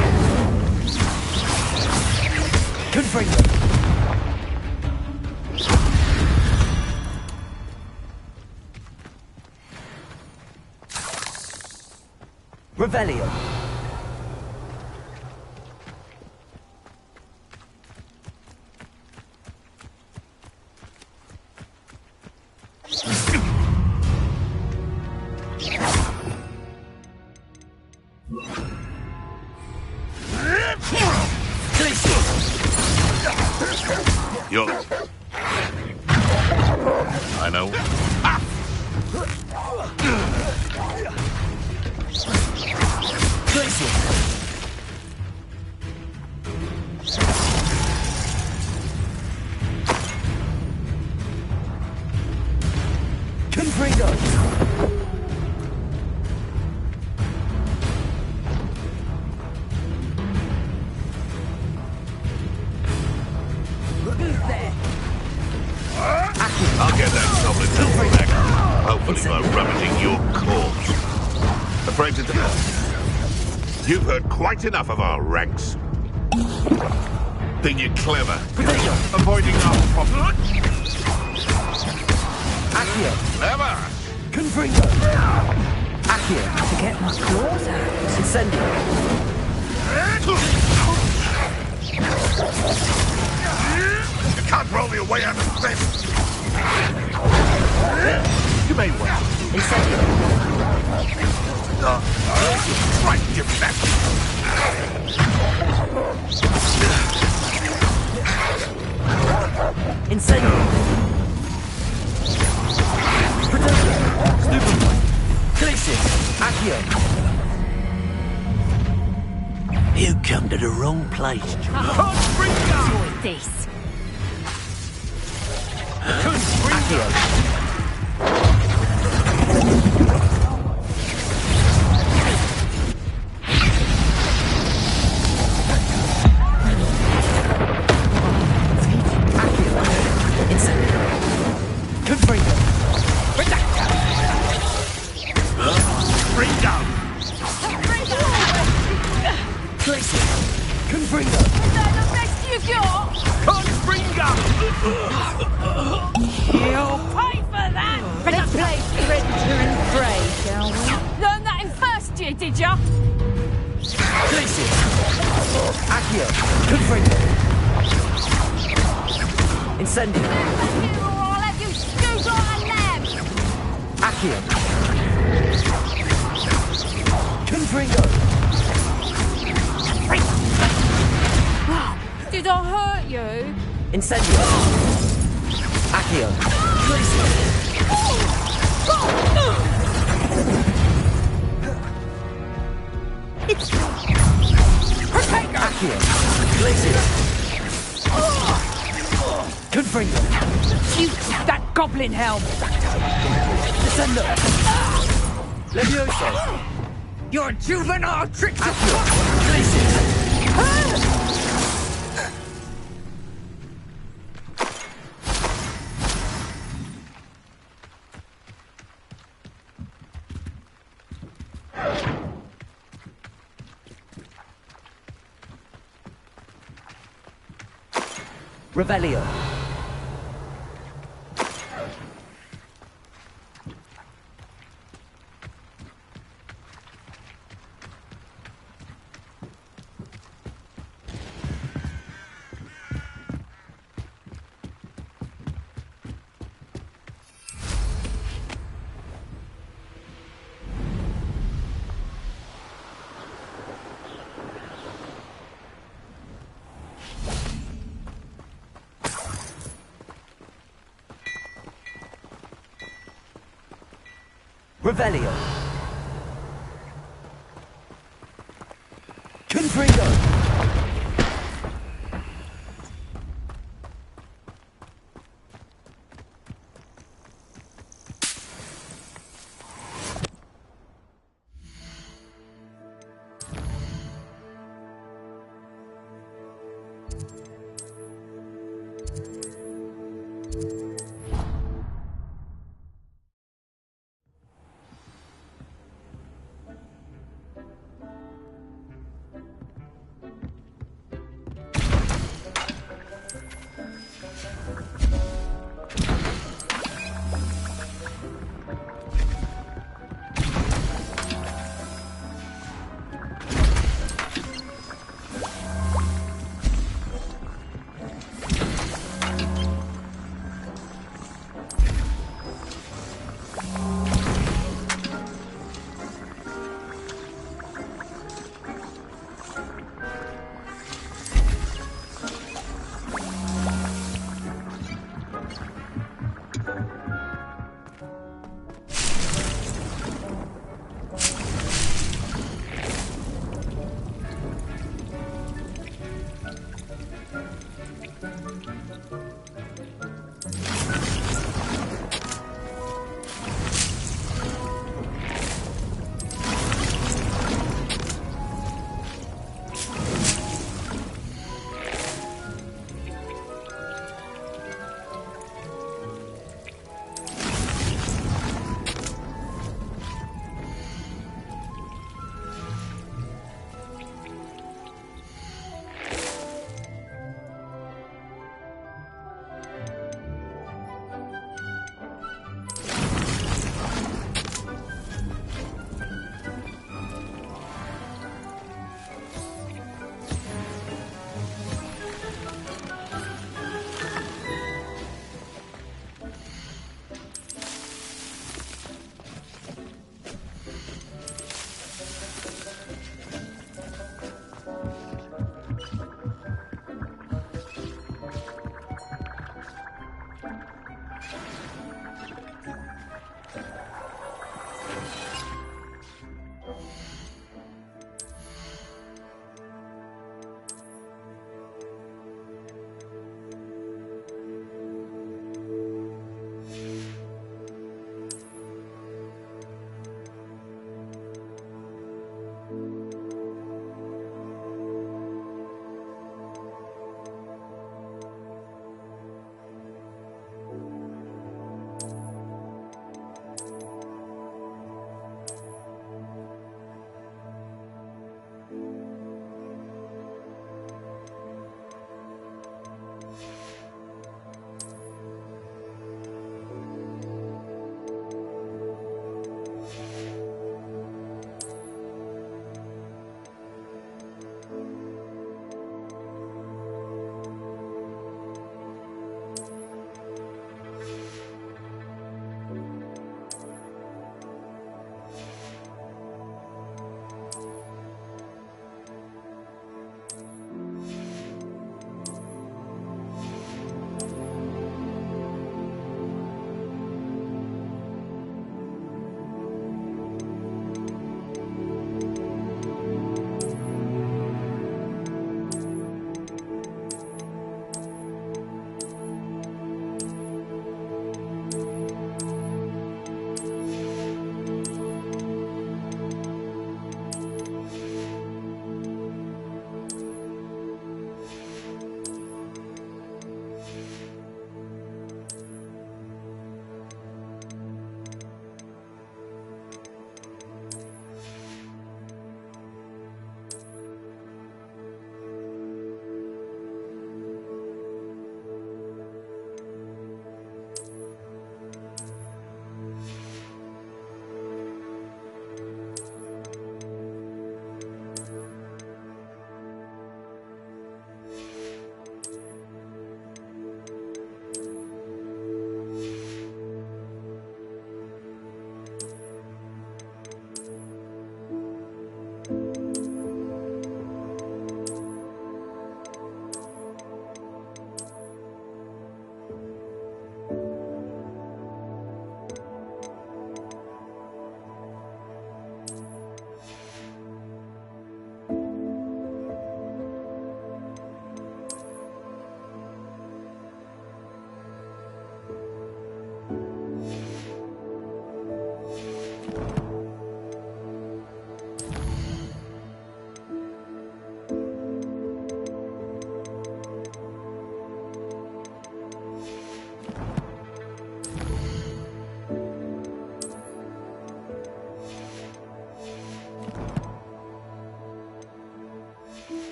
Confringo. Revelio. Yours. I know. Confringo. I'll get that goblin helper back. Hopefully by rummaging your corpse. Afraid to tell. You've heard quite enough of our ranks. Think you're clever. Avoiding our problem? Accio. Clever. Confringo. Accio. To get my claws out. Incendio. You can't roll your way out of this. You may well. Incendio. Right, you mess. Incendio. Protection. Stupefy. Glacius. Accio. You come to the wrong place, Enjoy this. Accio. Confringo. Redacta. Ringo. Glacius. Confringo. Is that the best you got? Confringo. You'll pay for that. Let's play Predator and Prey, shall we? Learned that in first year, did ya? Glacius. Accio. Confringo. Incendio. Or I'll have you stewed like a lamb. Accio. Confringo. Did I hurt you? Incendio. Accio. Glacius. Accio. Glacius. Confringo. You, that goblin helm. Descendo. Levioso. Your juvenile tricks of Glacius. Revelio. Revelio. Confringo.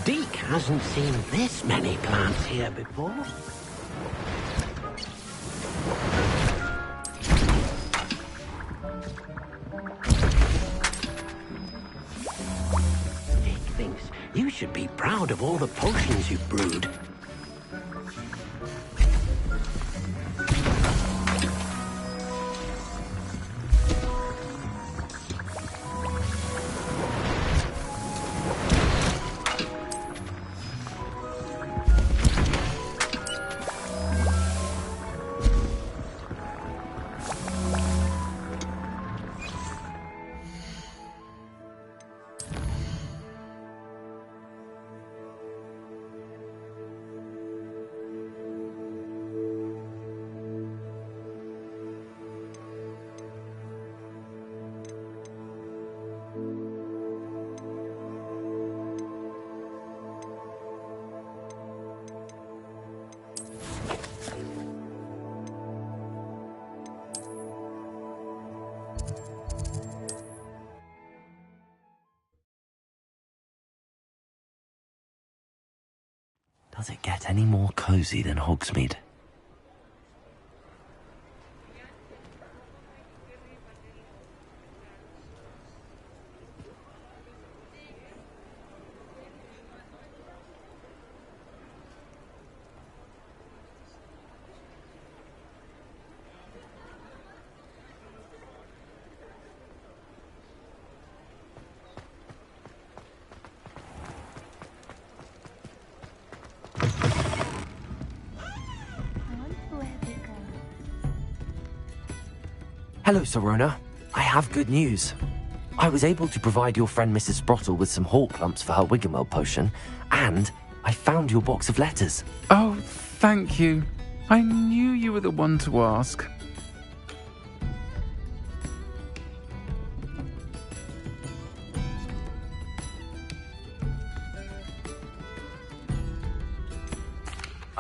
Deke hasn't seen this many plants here before. Deke thinks you should be proud of all the potions you've brewed. Does it get any more cozy than Hogsmeade? Hello, Serona. I have good news. I was able to provide your friend Mrs. Sprottle with some hawk lumps for her Wiggenweld potion, and I found your box of letters. Oh, thank you. I knew you were the one to ask.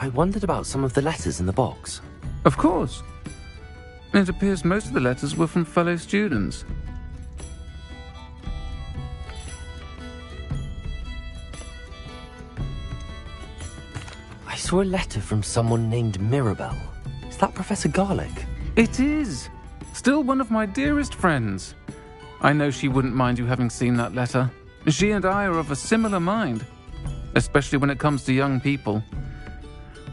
I wondered about some of the letters in the box. Of course. It appears most of the letters were from fellow students. I saw a letter from someone named Mirabelle. Is that Professor Garlick? It is! Still one of my dearest friends. I know she wouldn't mind you having seen that letter. She and I are of a similar mind, especially when it comes to young people.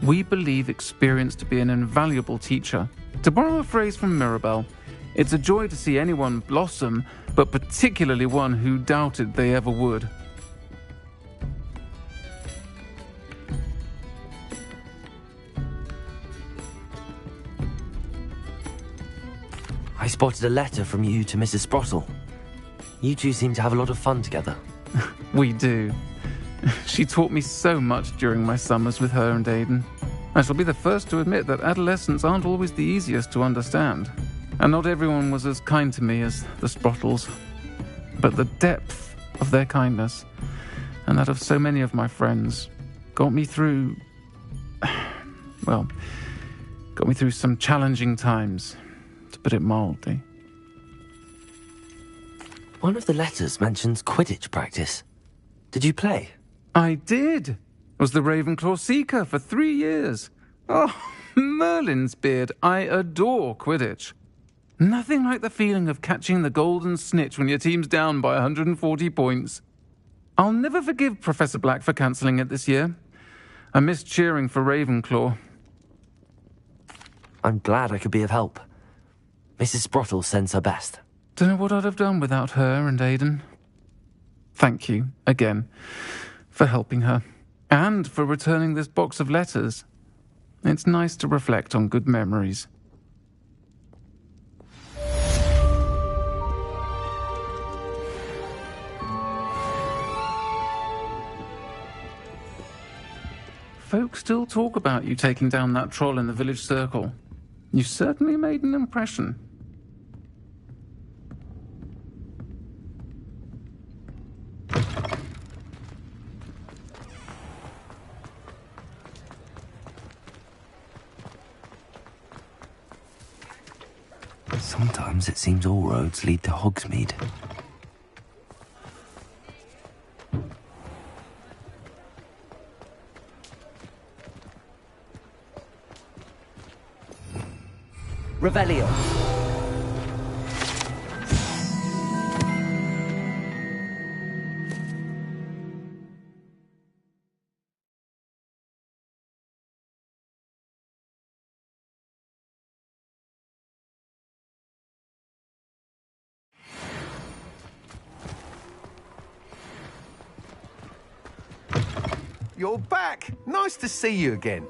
We believe experience to be an invaluable teacher. To borrow a phrase from Mirabelle, it's a joy to see anyone blossom, but particularly one who doubted they ever would. I spotted a letter from you to Mrs. Sprottle. You two seem to have a lot of fun together. We do. She taught me so much during my summers with her and Aiden. I shall be the first to admit that adolescents aren't always the easiest to understand. And not everyone was as kind to me as the Sprottles. But the depth of their kindness, and that of so many of my friends, got me through... well, got me through some challenging times, to put it mildly. One of the letters mentions Quidditch practice. Did you play? I did. Was the Ravenclaw Seeker for 3 years. Oh, Merlin's beard. I adore Quidditch. Nothing like the feeling of catching the golden snitch when your team's down by 140 points. I'll never forgive Professor Black for cancelling it this year. I missed cheering for Ravenclaw. I'm glad I could be of help. Mrs. Sprottle sends her best. Don't know what I'd have done without her and Aiden. Thank you, again, for helping her, and for returning this box of letters. It's nice to reflect on good memories. Folk still talk about you taking down that troll in the village circle. You certainly made an impression. Sometimes it seems all roads lead to Hogsmeade. Revelio. You're back! Nice to see you again.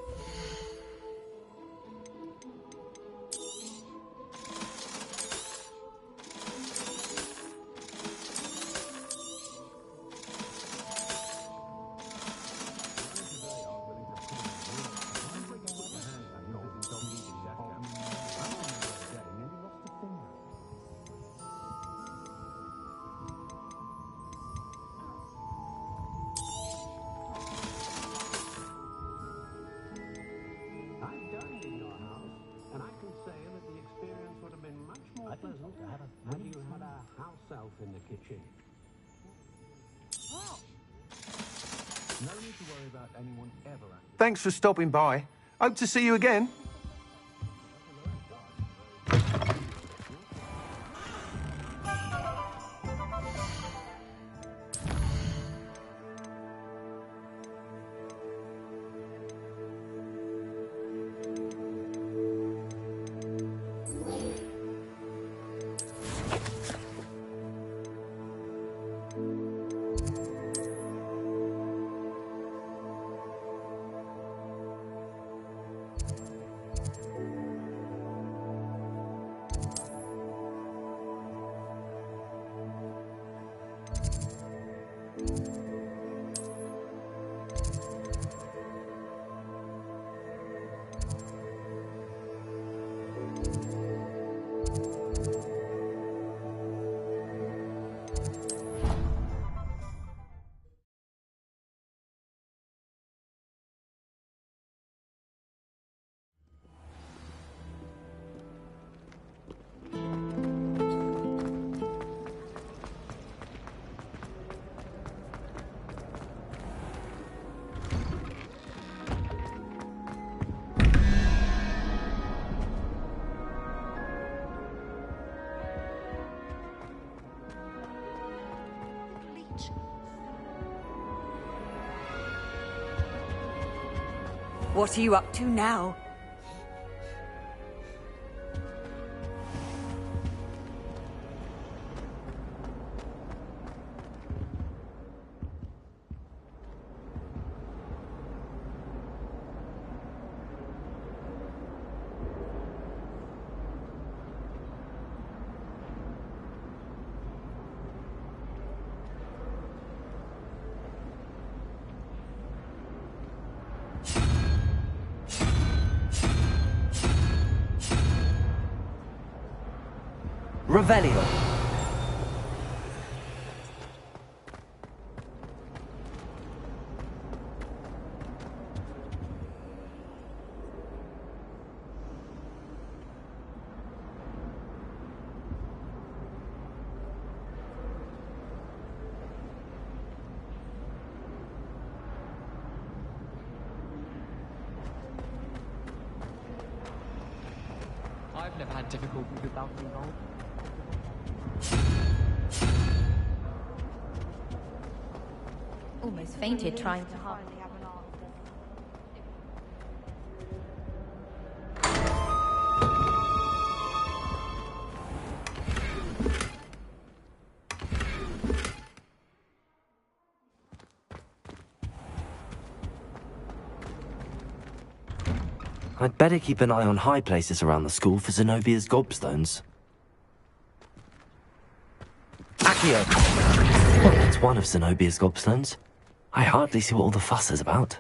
In the kitchen. No need to worry about anyone ever. Thanks for stopping by. Hope to see you again. reach. What are you up to now? Revelio. I've never had difficulty with balcony roll. Almost fainted trying to hide. I'd better keep an eye on high places around the school for Zenobia's gobstones. Accio! Well, that's one of Zenobia's gobstones. I hardly see what all the fuss is about.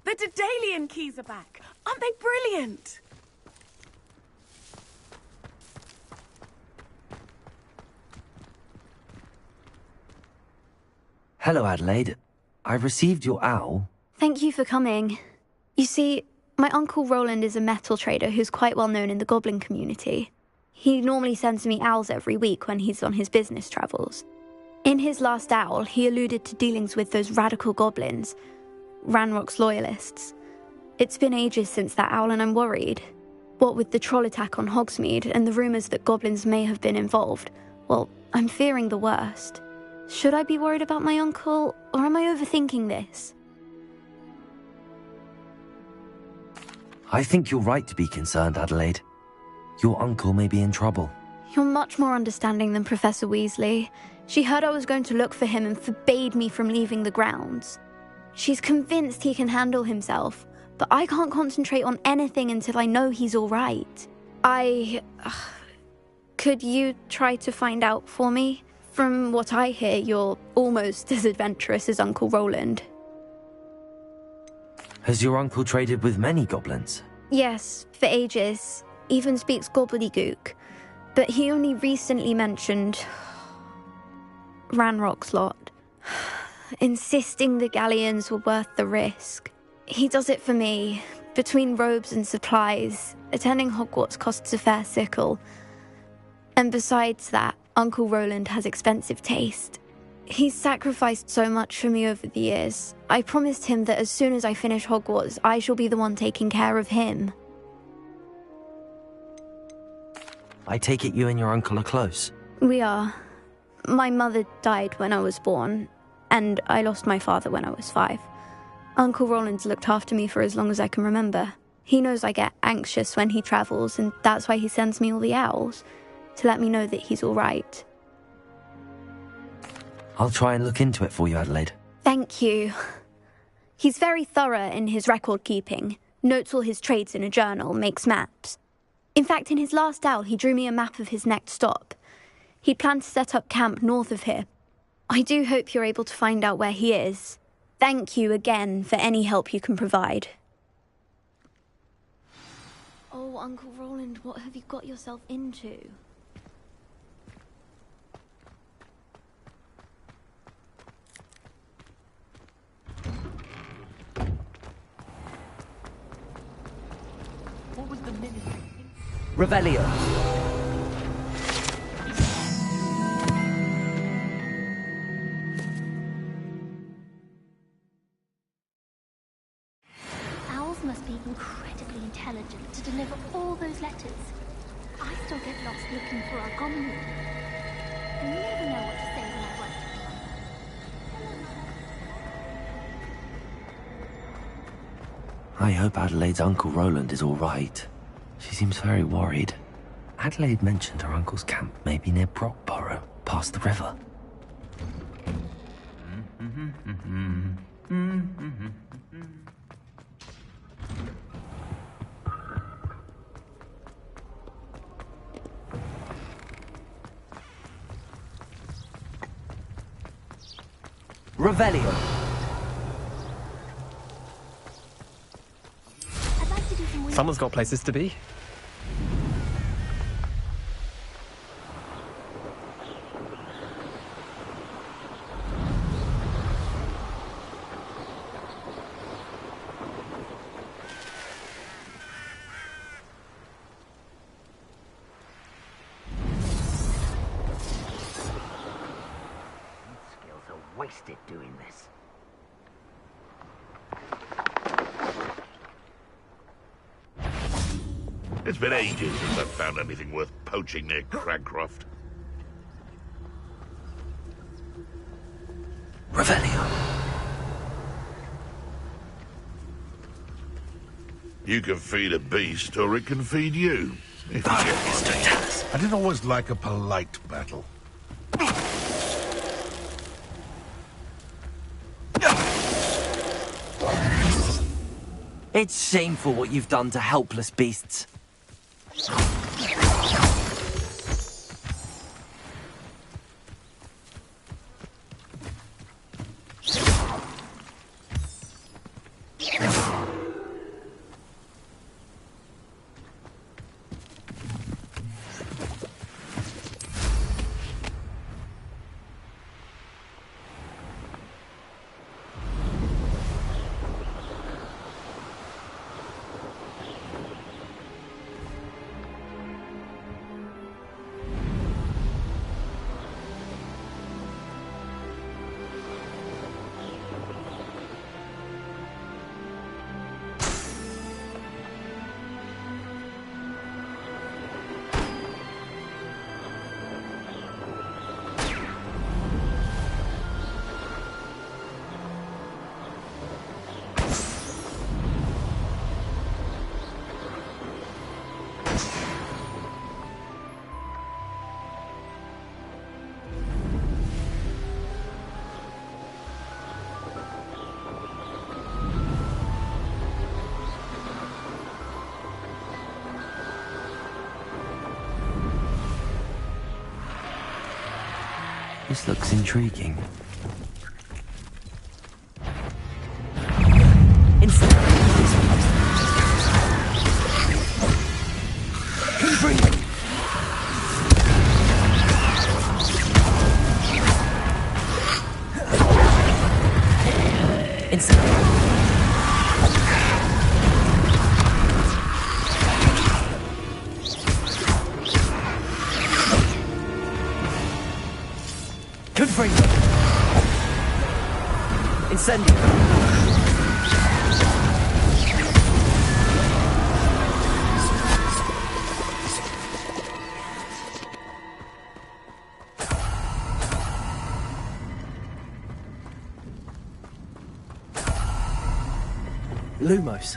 The Daedalian keys are back. Aren't they brilliant? Hello, Adelaide. I received your owl. Thank you for coming. You see, my uncle Roland is a metal trader who's quite well known in the goblin community. He normally sends me owls every week when he's on his business travels. In his last owl, he alluded to dealings with those radical goblins, Ranrock's loyalists. It's been ages since that owl and I'm worried. What with the troll attack on Hogsmeade and the rumours that goblins may have been involved, well, I'm fearing the worst. Should I be worried about my uncle, or am I overthinking this? I think you're right to be concerned, Adelaide. Your uncle may be in trouble. You're much more understanding than Professor Weasley. She heard I was going to look for him and forbade me from leaving the grounds. She's convinced he can handle himself, but I can't concentrate on anything until I know he's all right. Could you try to find out for me? From what I hear, you're almost as adventurous as Uncle Roland. Has your uncle traded with many goblins? Yes, for ages. Even speaks gobbledygook. But he only recently mentioned Ranrock's lot, insisting the galleons were worth the risk. He does it for me. Between robes and supplies, attending Hogwarts costs a fair sickle. And besides that, Uncle Roland has expensive taste. He's sacrificed so much for me over the years. I promised him that as soon as I finish Hogwarts, I shall be the one taking care of him. I take it you and your uncle are close? We are. My mother died when I was born, and I lost my father when I was 5. Uncle Roland's looked after me for as long as I can remember. He knows I get anxious when he travels, and that's why he sends me all the owls, to let me know that he's all right. I'll try and look into it for you, Adelaide. Thank you. He's very thorough in his record keeping, notes all his trades in a journal, makes maps. In fact, in his last owl, he drew me a map of his next stop. He'd planned to set up camp north of here. I do hope you're able to find out where he is. Thank you again for any help you can provide. Oh, Uncle Roland, what have you got yourself into? What was the ministry? Revelio. Owls must be incredibly intelligent to deliver all those letters. I still get lost looking for our common room. I never know what to say when I write. I hope Adelaide's Uncle Roland is all right. She seems very worried. Adelaide mentioned her uncle's camp may be near Brockborough, past the river. Revelio. Someone's got places to be. Skills are wasted doing this. It's been ages since I've found anything worth poaching near Cragcroft. Revelio. You can feed a beast, or it can feed you. If you get my- I didn't always like a polite battle. It's shameful what you've done to helpless beasts. This looks intriguing. Incendio. Lumos.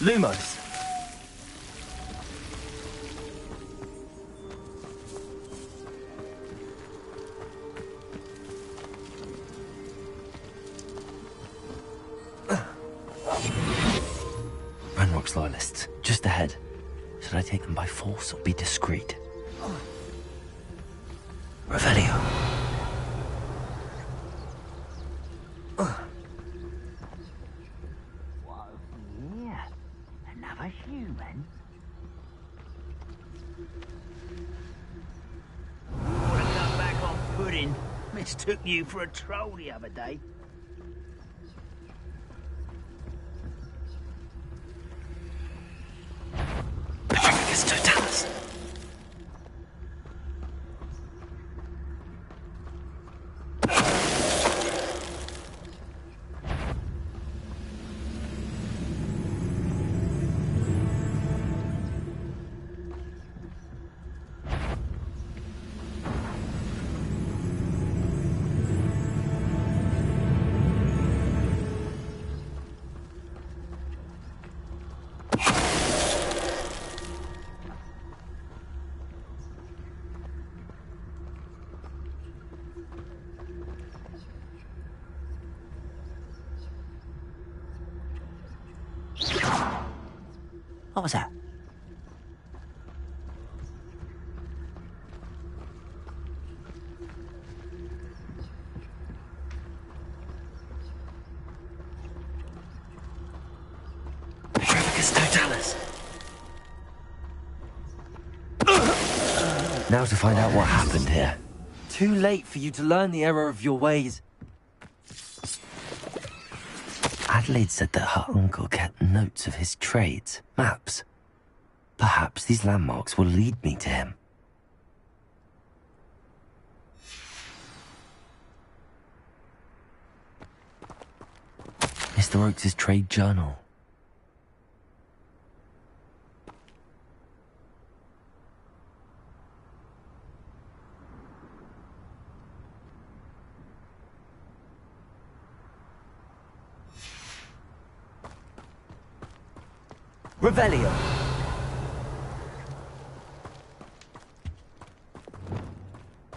Lumos. Ranrock's loyalists, just ahead. Should Should I take them by force or be discreet? Revelio. What's here? Another human? Wanna come back on pudding? Mistook you for a troll the other day. Petrificus totalis. What was that? Petrificus totalis. Now to find out what happened here. Too late for you to learn the error of your ways. Adelaide said that her uncle kept notes of his trades, maps. Perhaps these landmarks will lead me to him. Mr. Oakes' trade journal. Revelio.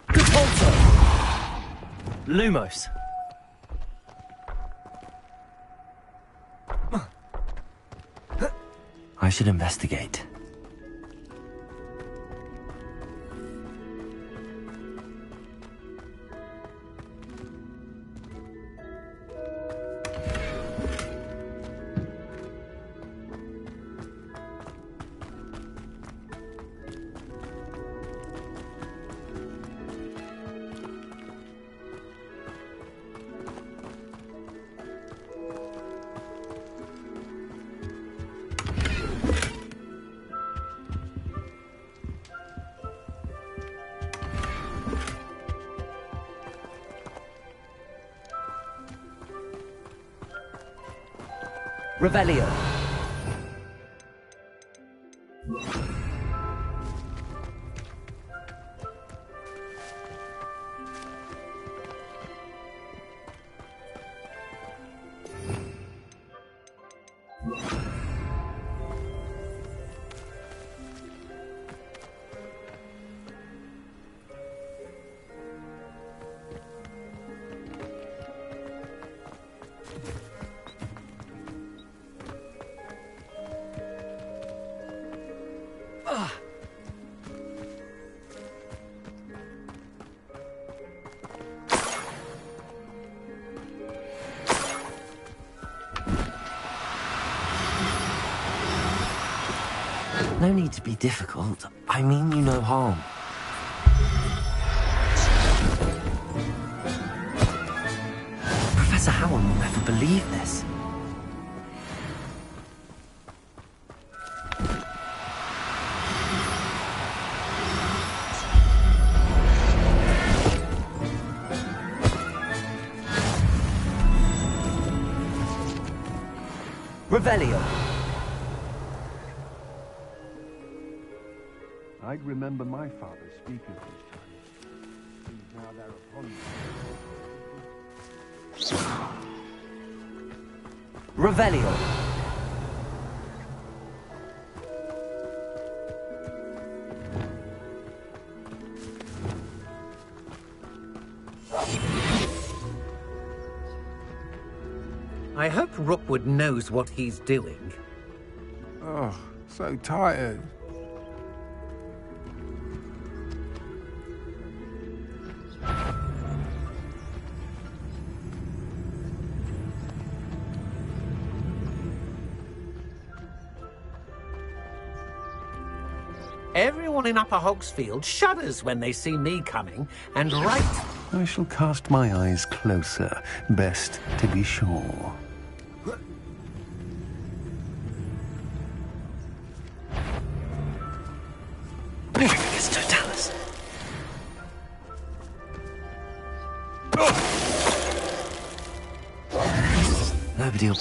Capulto. Lumos. I should investigate. Revelio. No need to be difficult. I mean you no harm. Professor Howell will never believe this. Revelio. I'd remember my father speak of these times. Now they're upon me. Revelio. I hope Rookwood knows what he's doing. Oh, so tired. Everyone in Upper Hogsfield shudders when they see me coming, and right... I shall cast my eyes closer, best to be sure. It's Totalis. Nobody will...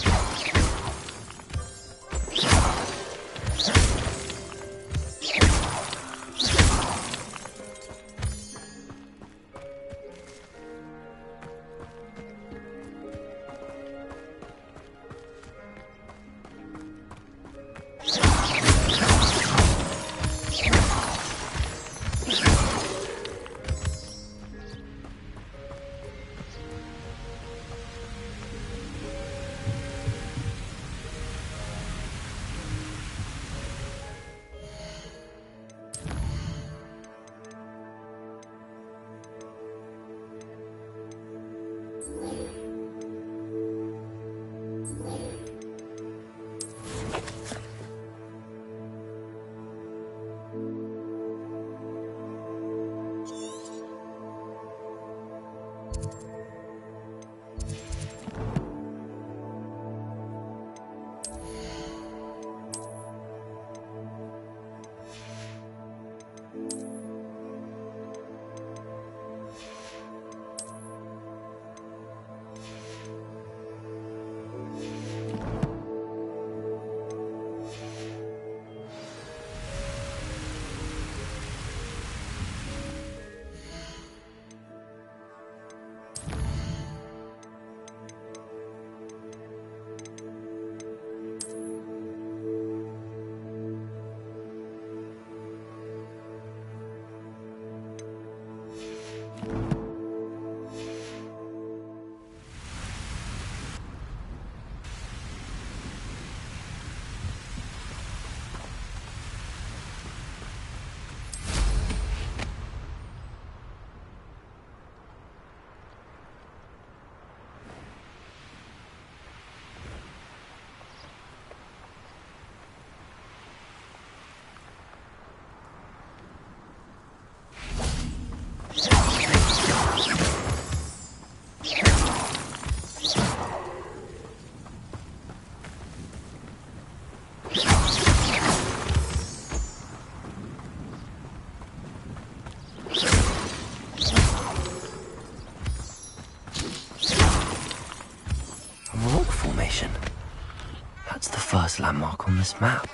That's the first landmark on this map.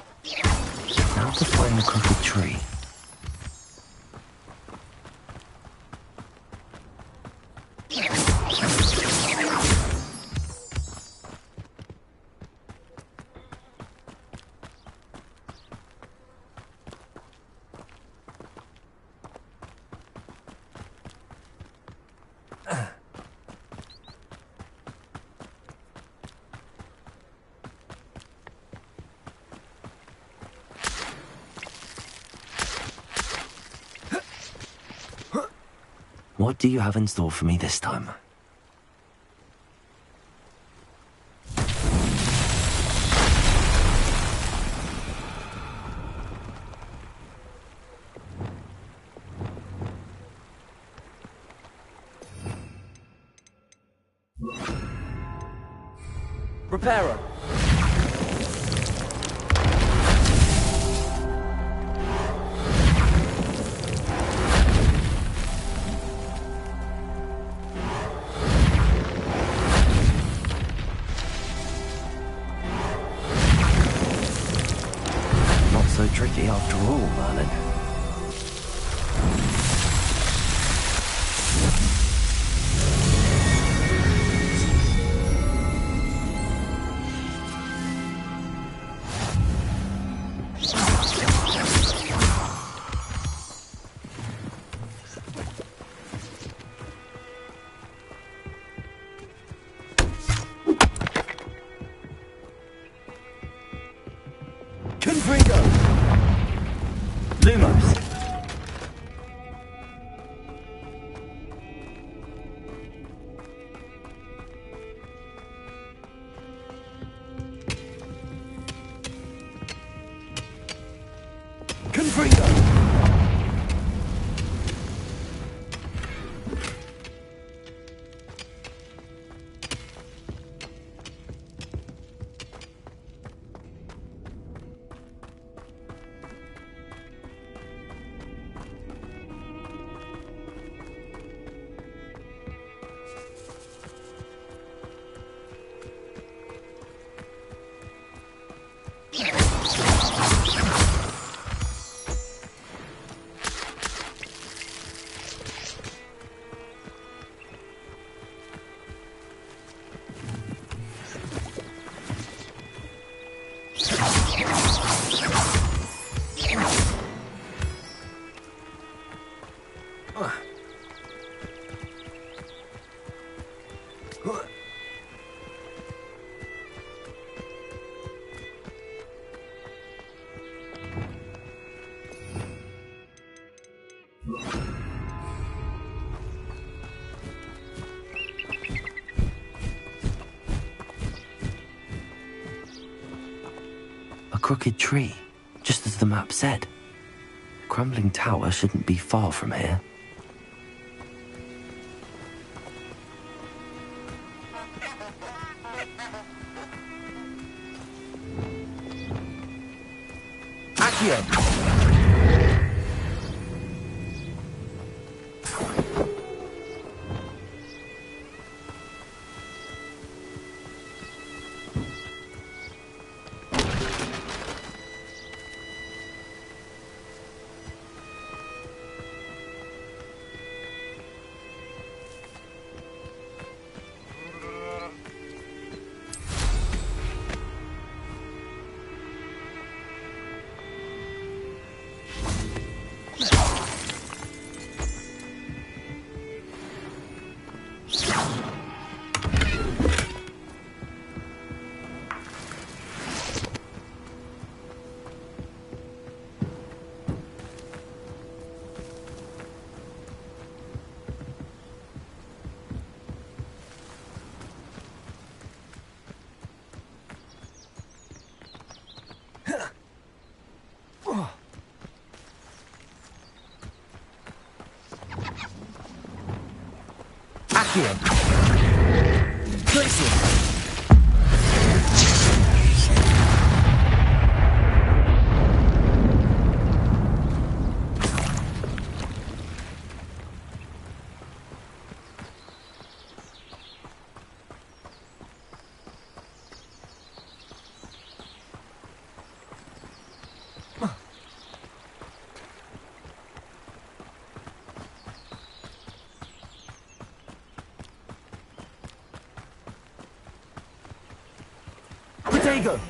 Now to find the crooked tree. What do you have in store for me this time? Reparo. So tricky after all, Merlin. A crooked tree, just as the map said. Crumbling tower shouldn't be far from here. Accio! Accio! Glacier! Potato!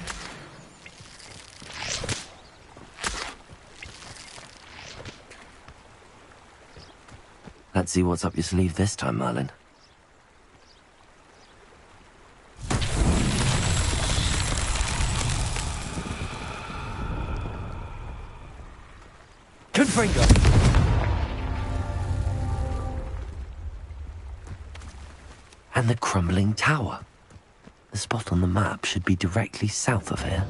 Let's see what's up your sleeve this time, Merlin. Confringo! And the crumbling tower. The spot on the map should be directly south of here.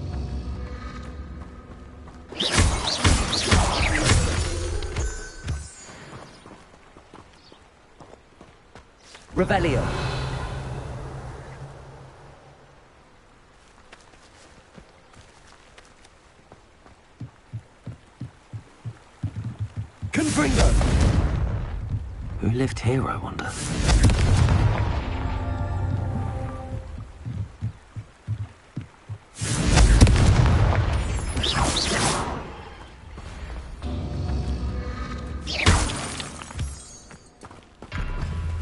Revelio. Confringo. Who lived here, I wonder?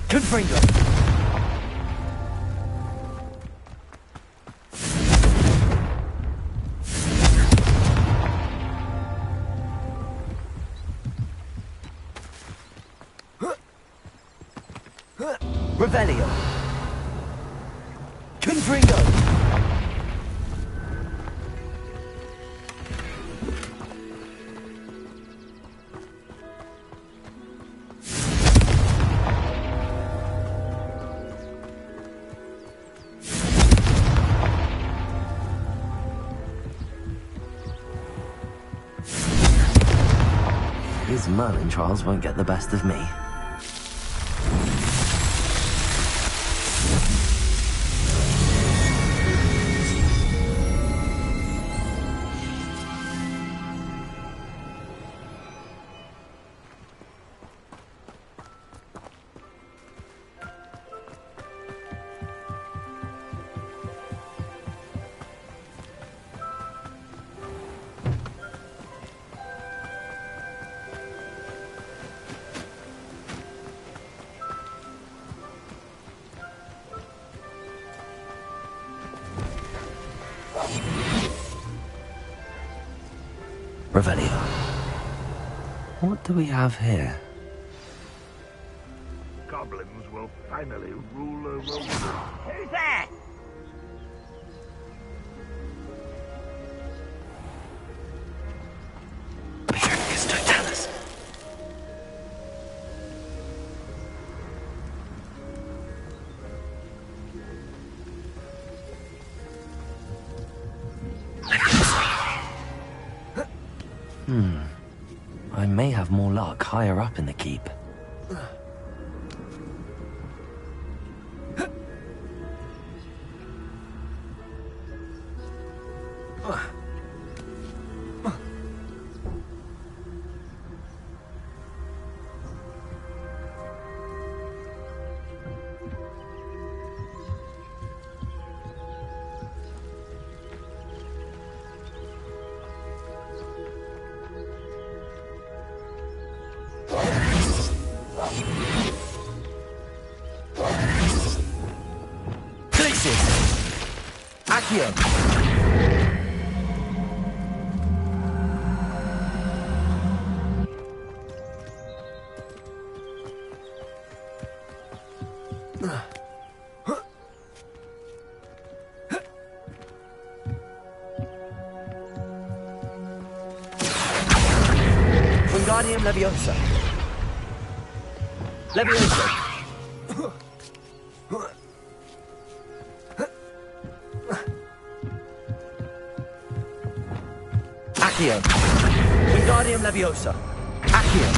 Confringo. Revelio. Confringo. These Merlin trials won't get the best of me. Revelio. What do we have here? goblins will finally rule over... Who's there? I may have more luck higher up in the keep. Wingardium Leviosa. Leviosa. Accio. Wingardium Leviosa. Accio.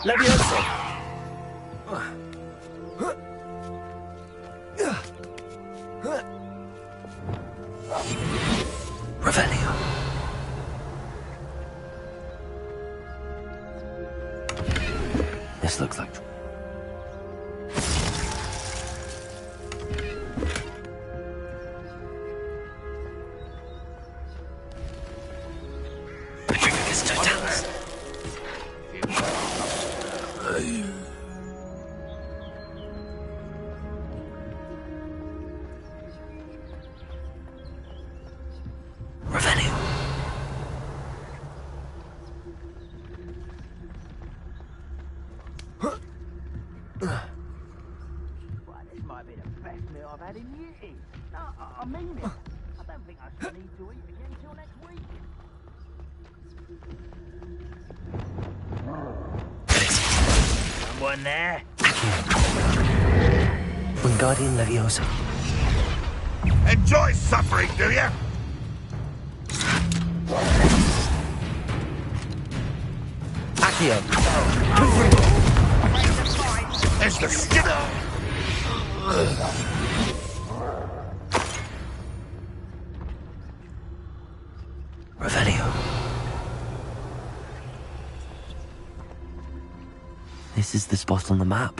Leviosa. Revelio. This looks like... Petrificus Totalis. Revelio. Well, this might be the best meal I've had in years. No, I mean it. I don't think I shall need to eat again until next week. Someone there? Wingardium Leviosa. Enjoy suffering, do you? Accio. There's the skinner! Revelio. This is the spot on the map.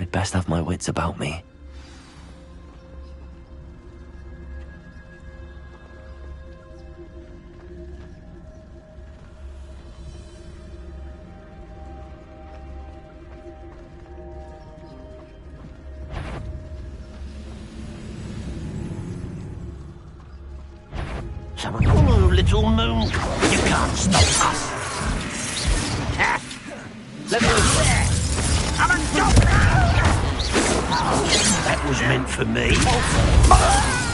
I'd best have my wits about me. Oh, little moon, you can't stop us. Let me over. I'm a goblin! That was meant for me.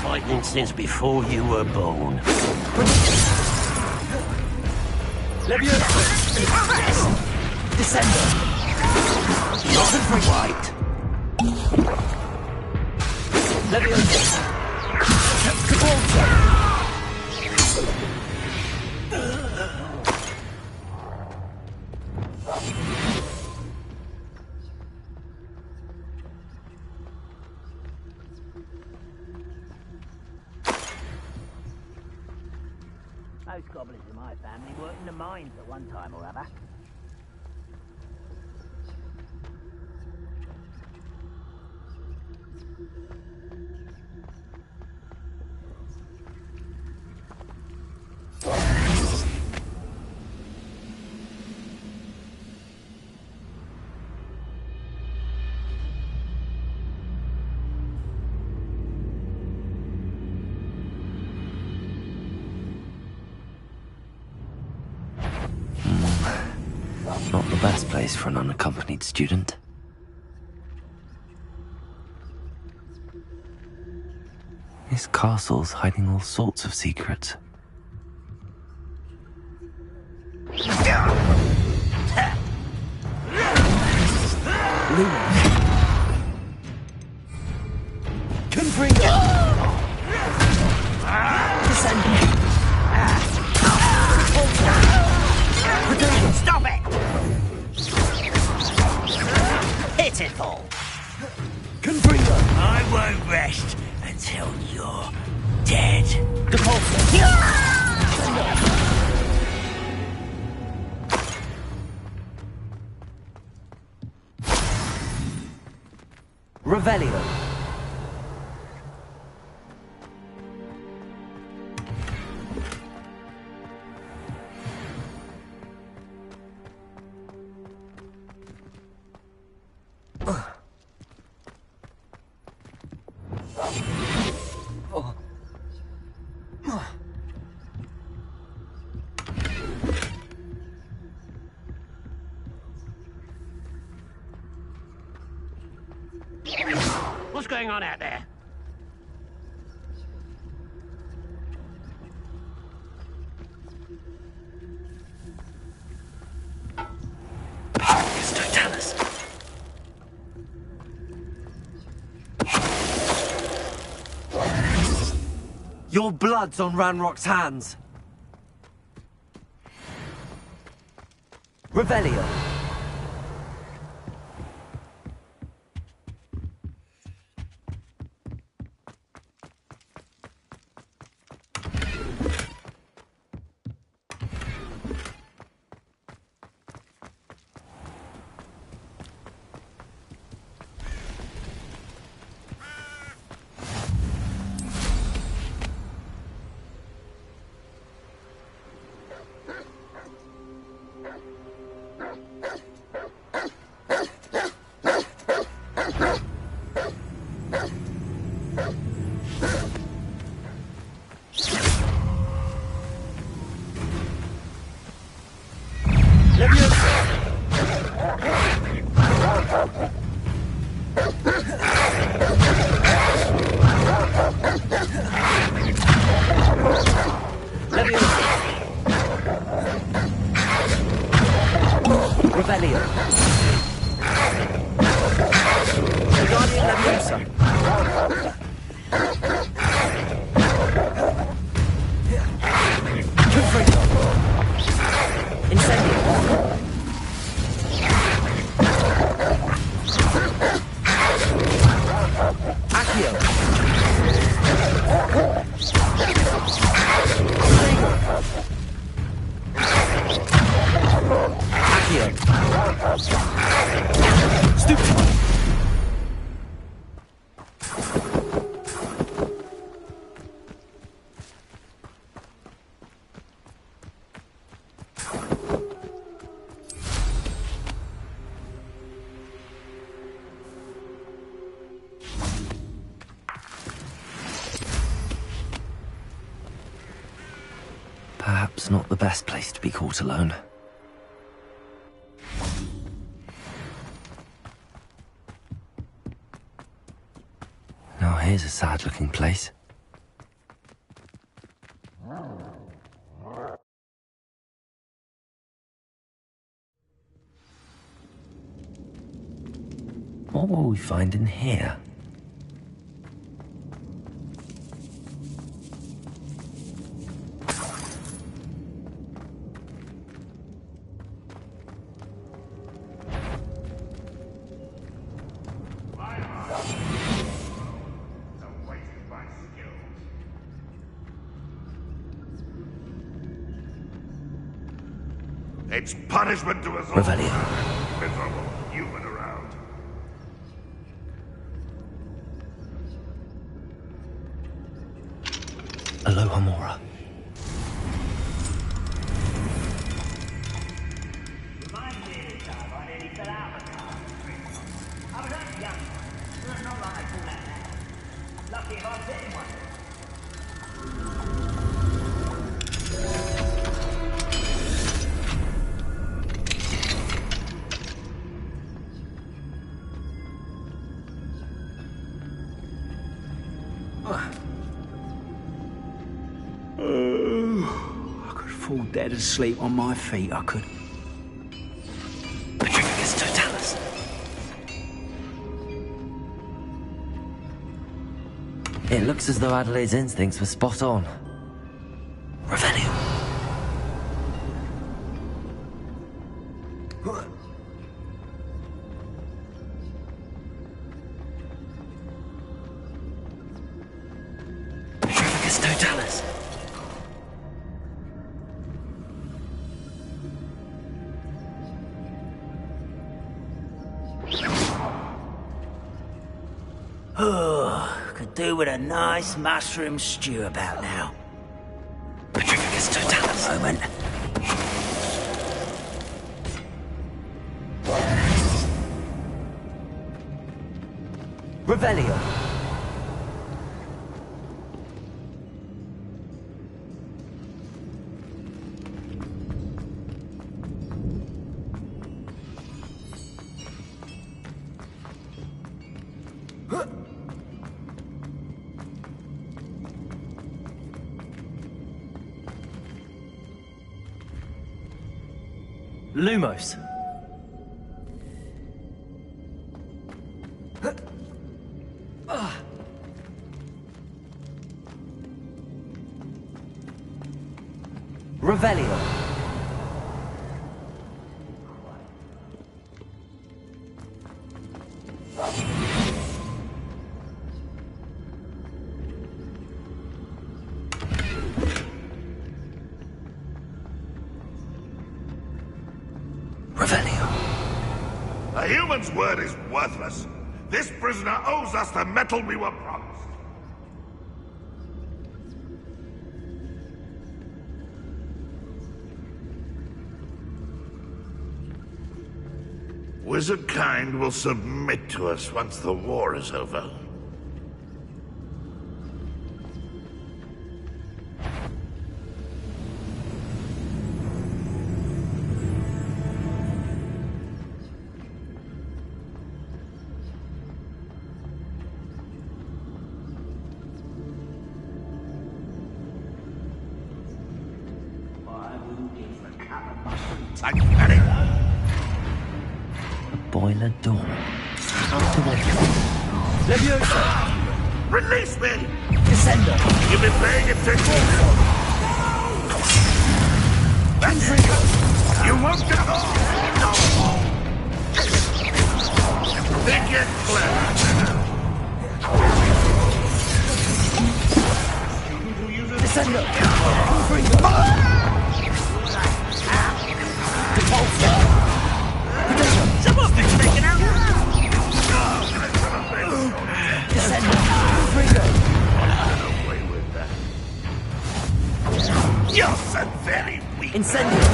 Fighting since before you were born. Leviosa. Descender. Not white. Leviosa. Cabalza. Most goblins in my family worked in the mines at one time or other. best place for an unaccompanied student. This castle's hiding all sorts of secrets. Confringo! Descending! Stop it! Pitiful! Confringo! I won't rest until you're dead. Revelio. What's going on out there? Your blood's on Ranrock's hands. Revelio. Perhaps not the best place to be caught alone. Now here's a sad-looking place. What will we find in here? It's punishment to us all. Revelio. Miserable human around. Aloha Mora. dead asleep on my feet, I could. Petrificus Totalis. It looks as though Adelaide's instincts were spot on. Revelio. Petrificus Totalis. Oh, could do with a nice mushroom stew about now. Petrificus Totalis. Moment. Revelio. Lumos. Revelio. A human's word is worthless. This prisoner owes us the metal we were promised. Wizard kind will submit to us once the war is over. Boiler door. Leviosa. Release me! Descender. You've been paying attention. That's it! You won't get off! Think you're clever. Descender. Repulsor. Someone's been taken out! Descender. Trigger. Away with that. You're so very weak. Incendio.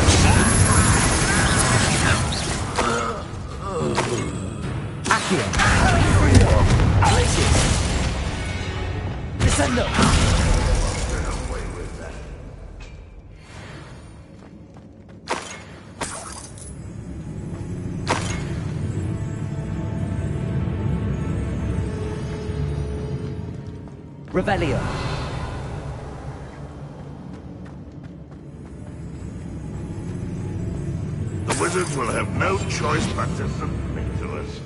Accio. Glacius. Descender. Away with that. Revelio. The wizards will have no choice but to submit to us.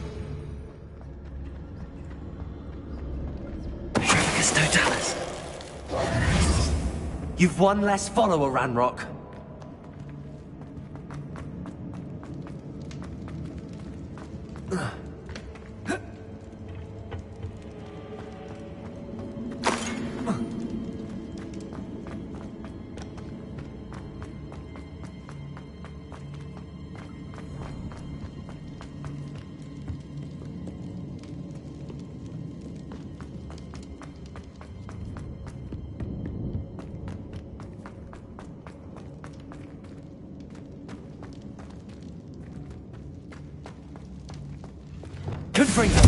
Petrificus Totalis. You've one less follower, Ranrock. Confringo.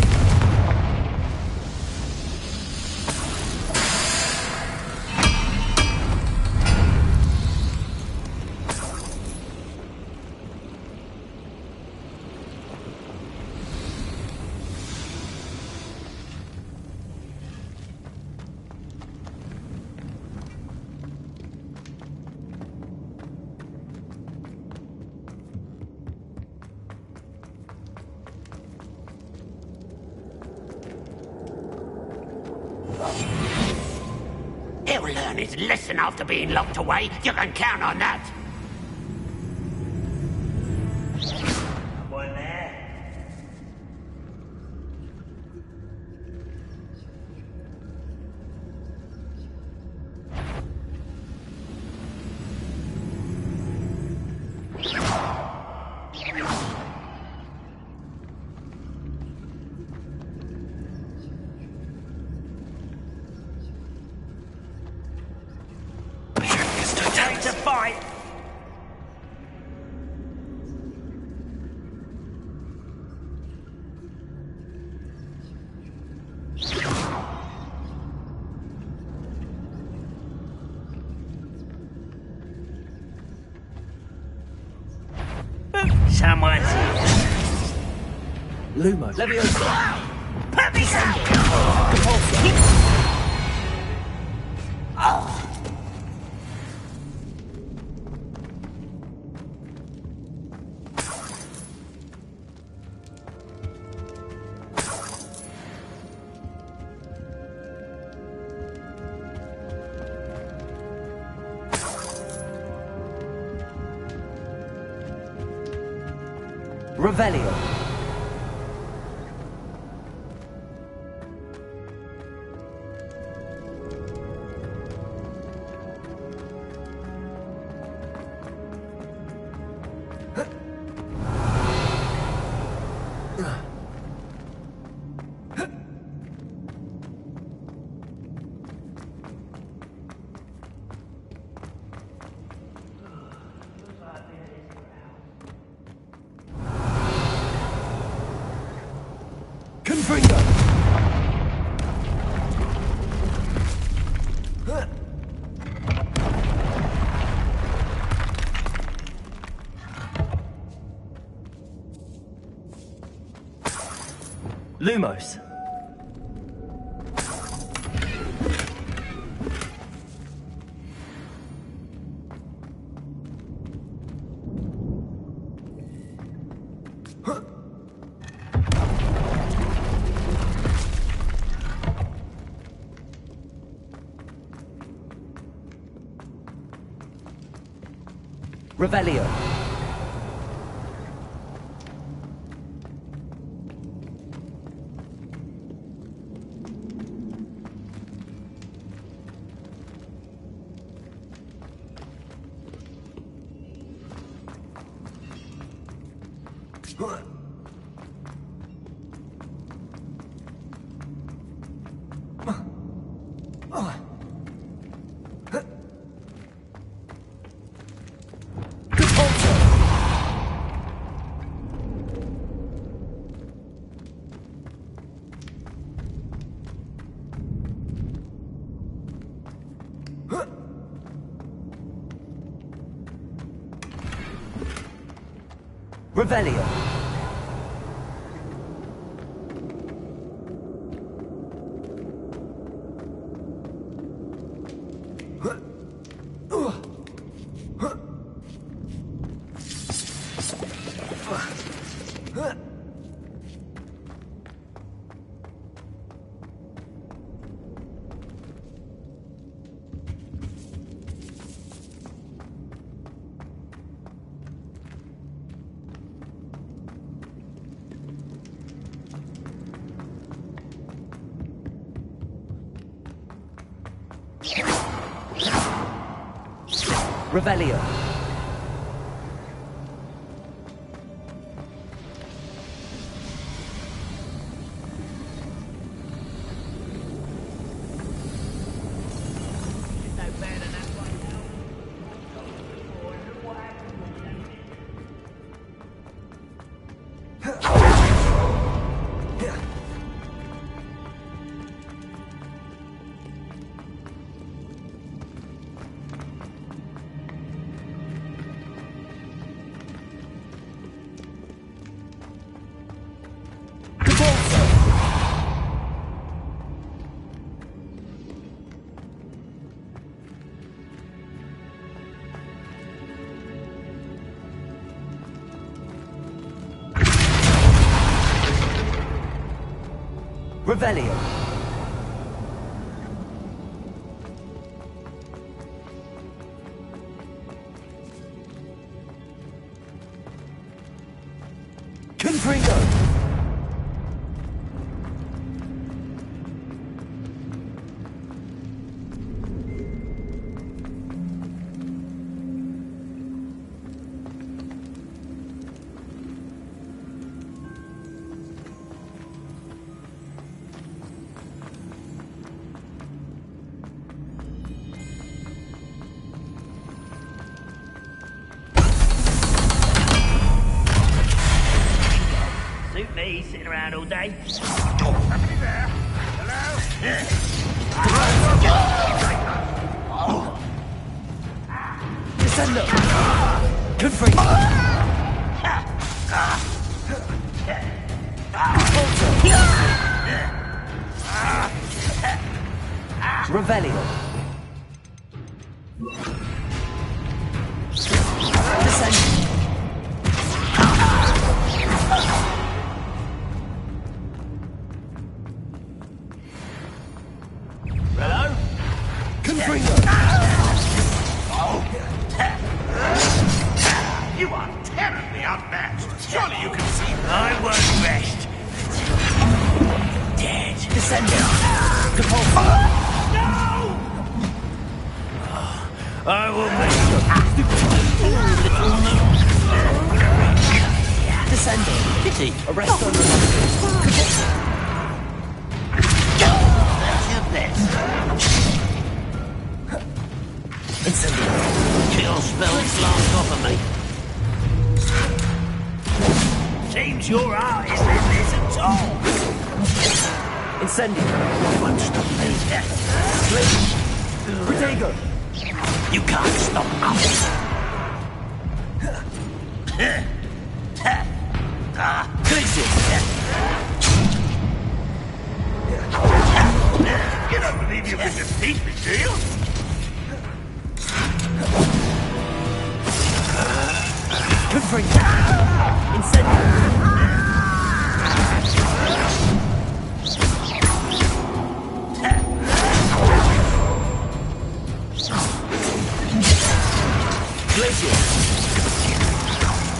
learn his lesson after being locked away. You can count on that. Someone there? To fight. Someone's Lumos. Leviosa. Revelio. Lumos. Revelio. Revelio. Revelio. Revelio. sitting around all day. Somebody there? Hello? Descendo! Confront! Revelio! Descendo! Hello? Confringo! You are terribly outmatched. Surely you can see that. I won't rest. Dead. Descendo! Capulso! I will make you. Descendo! Pity. Arresto! That's your best. Incendio! Kill spell this last off of me. Seems your art isn't in this at all. Incendio! Won't stop me. Protego! You can't stop us. You don't believe you can defeat me, do you? Confringo! Incendio! Glacier!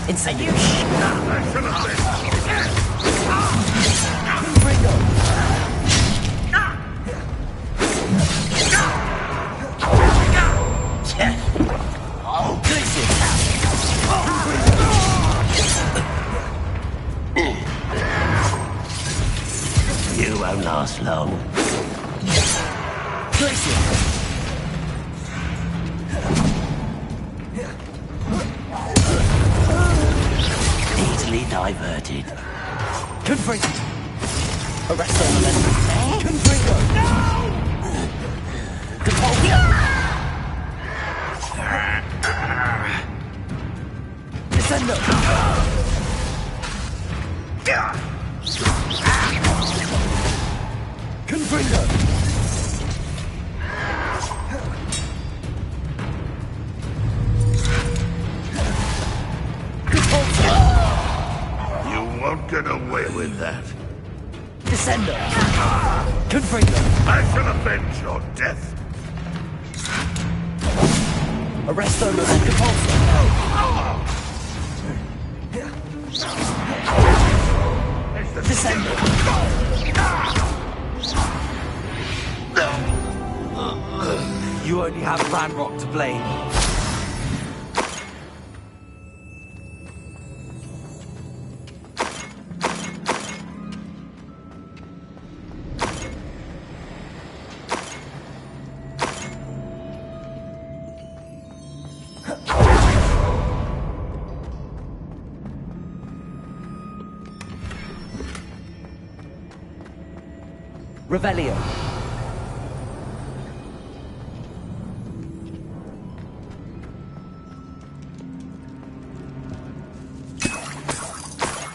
Incendio! Confringo! Glacier! You won't last long. Glacier! Easily diverted. Confringo! Arresto Memento! Confringo! No! Capulso! Descendo! Confringo! You won't get away with that. Descendo! Confringo! I shall avenge your death. Arresto Memento! Capulso! Descendo! You only have Ranrock to blame. Revelio.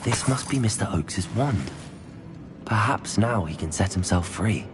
This must be Mr. Oakes's wand. Perhaps now he can set himself free.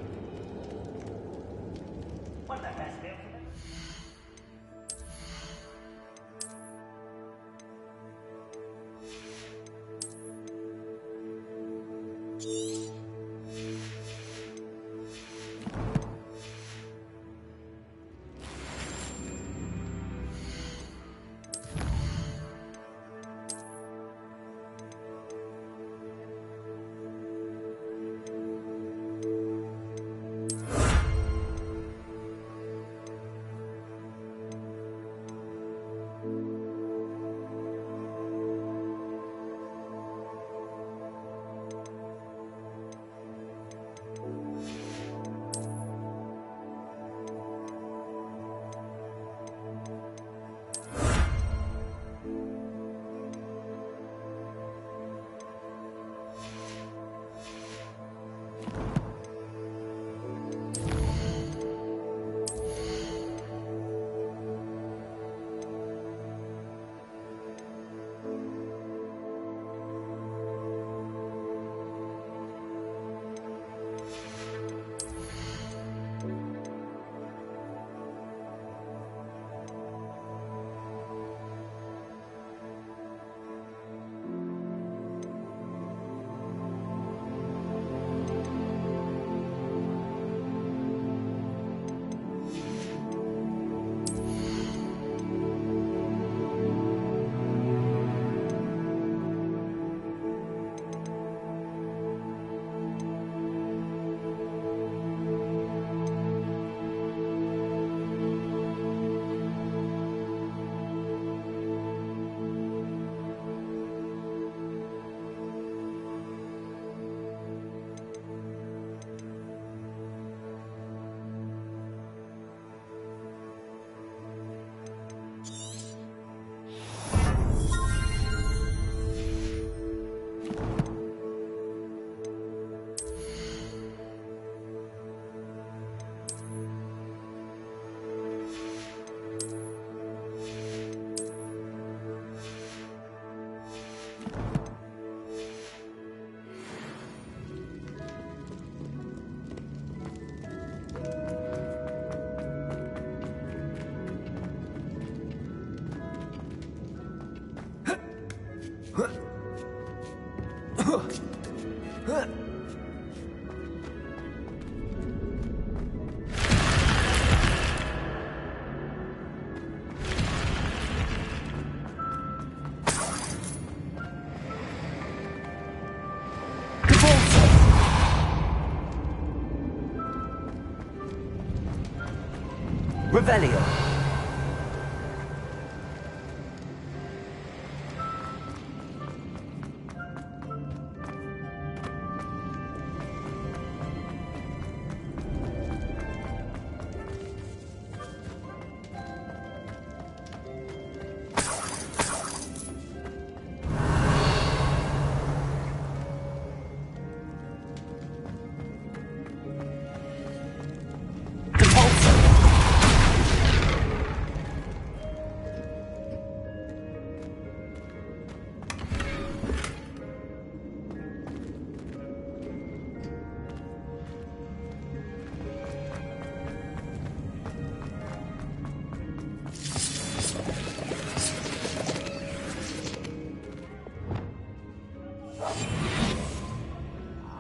Revelio.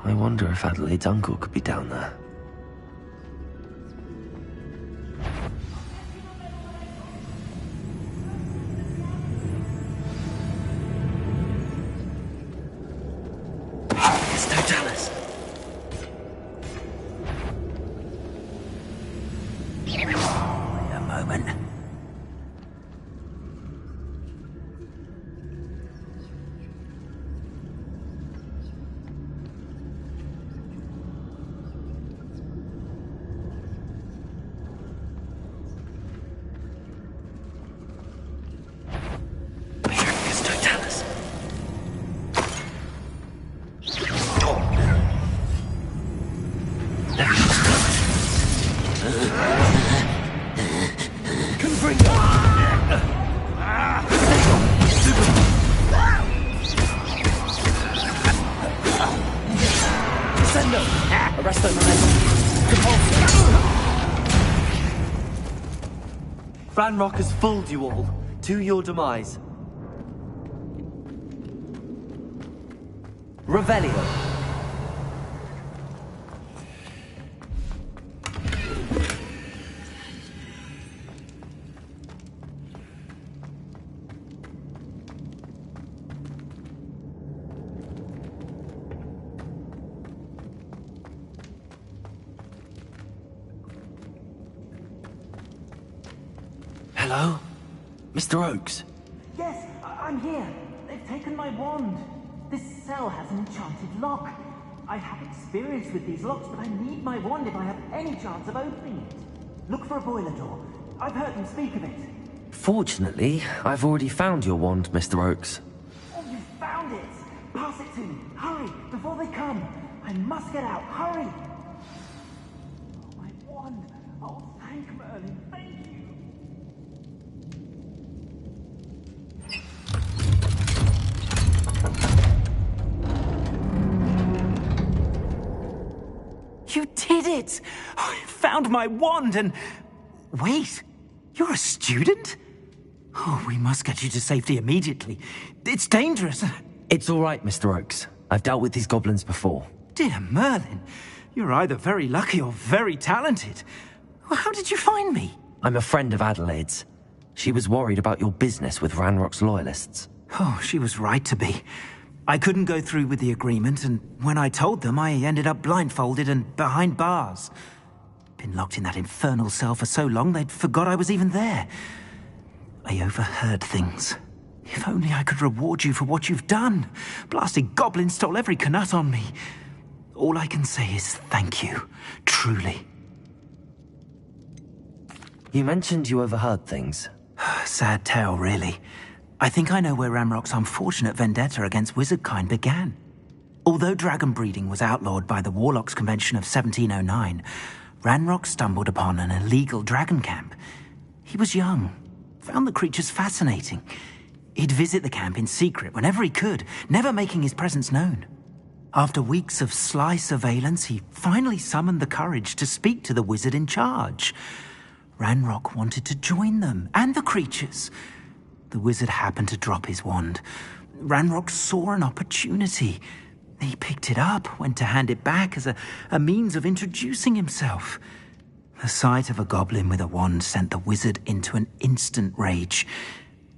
I wonder if Adelaide's uncle could be down there. It's no Dallas. Wait a moment. Ranrock has fooled you all, to your demise. Revelio. Hello? Mr. Oakes? Yes, I'm here. They've taken my wand. This cell has an enchanted lock. I have experience with these locks, but I need my wand if I have any chance of opening it. Look for a boiler door. I've heard them speak of it. Fortunately, I've already found your wand, Mr. Oakes. Oh, you found it! Pass it to me. Hurry, before they come. I must get out. Hurry! Oh, my wand. Oh, thank Merlin. Thank you. You did it! I found my wand and... Wait, you're a student? Oh, we must get you to safety immediately. It's dangerous. It's all right, Mr. Oakes. I've dealt with these goblins before. Dear Merlin, you're either very lucky or very talented. Well, how did you find me? I'm a friend of Adelaide's. She was worried about your business with Ranrock's loyalists. Oh, she was right to be. I couldn't go through with the agreement, and when I told them, I ended up blindfolded and behind bars. Been locked in that infernal cell for so long, they'd forgot I was even there. I overheard things. If only I could reward you for what you've done. Blasted goblins stole every knut on me. All I can say is thank you, truly. You mentioned you overheard things. Sad tale, really. I think I know where Ranrock's unfortunate vendetta against wizardkind began. Although dragon breeding was outlawed by the Warlocks Convention of 1709, Ranrock stumbled upon an illegal dragon camp. He was young, found the creatures fascinating. He'd visit the camp in secret whenever he could, never making his presence known. After weeks of sly surveillance, he finally summoned the courage to speak to the wizard in charge. Ranrock wanted to join them, and the creatures. The wizard happened to drop his wand. Ranrock saw an opportunity. He picked it up, went to hand it back as a means of introducing himself. The sight of a goblin with a wand sent the wizard into an instant rage.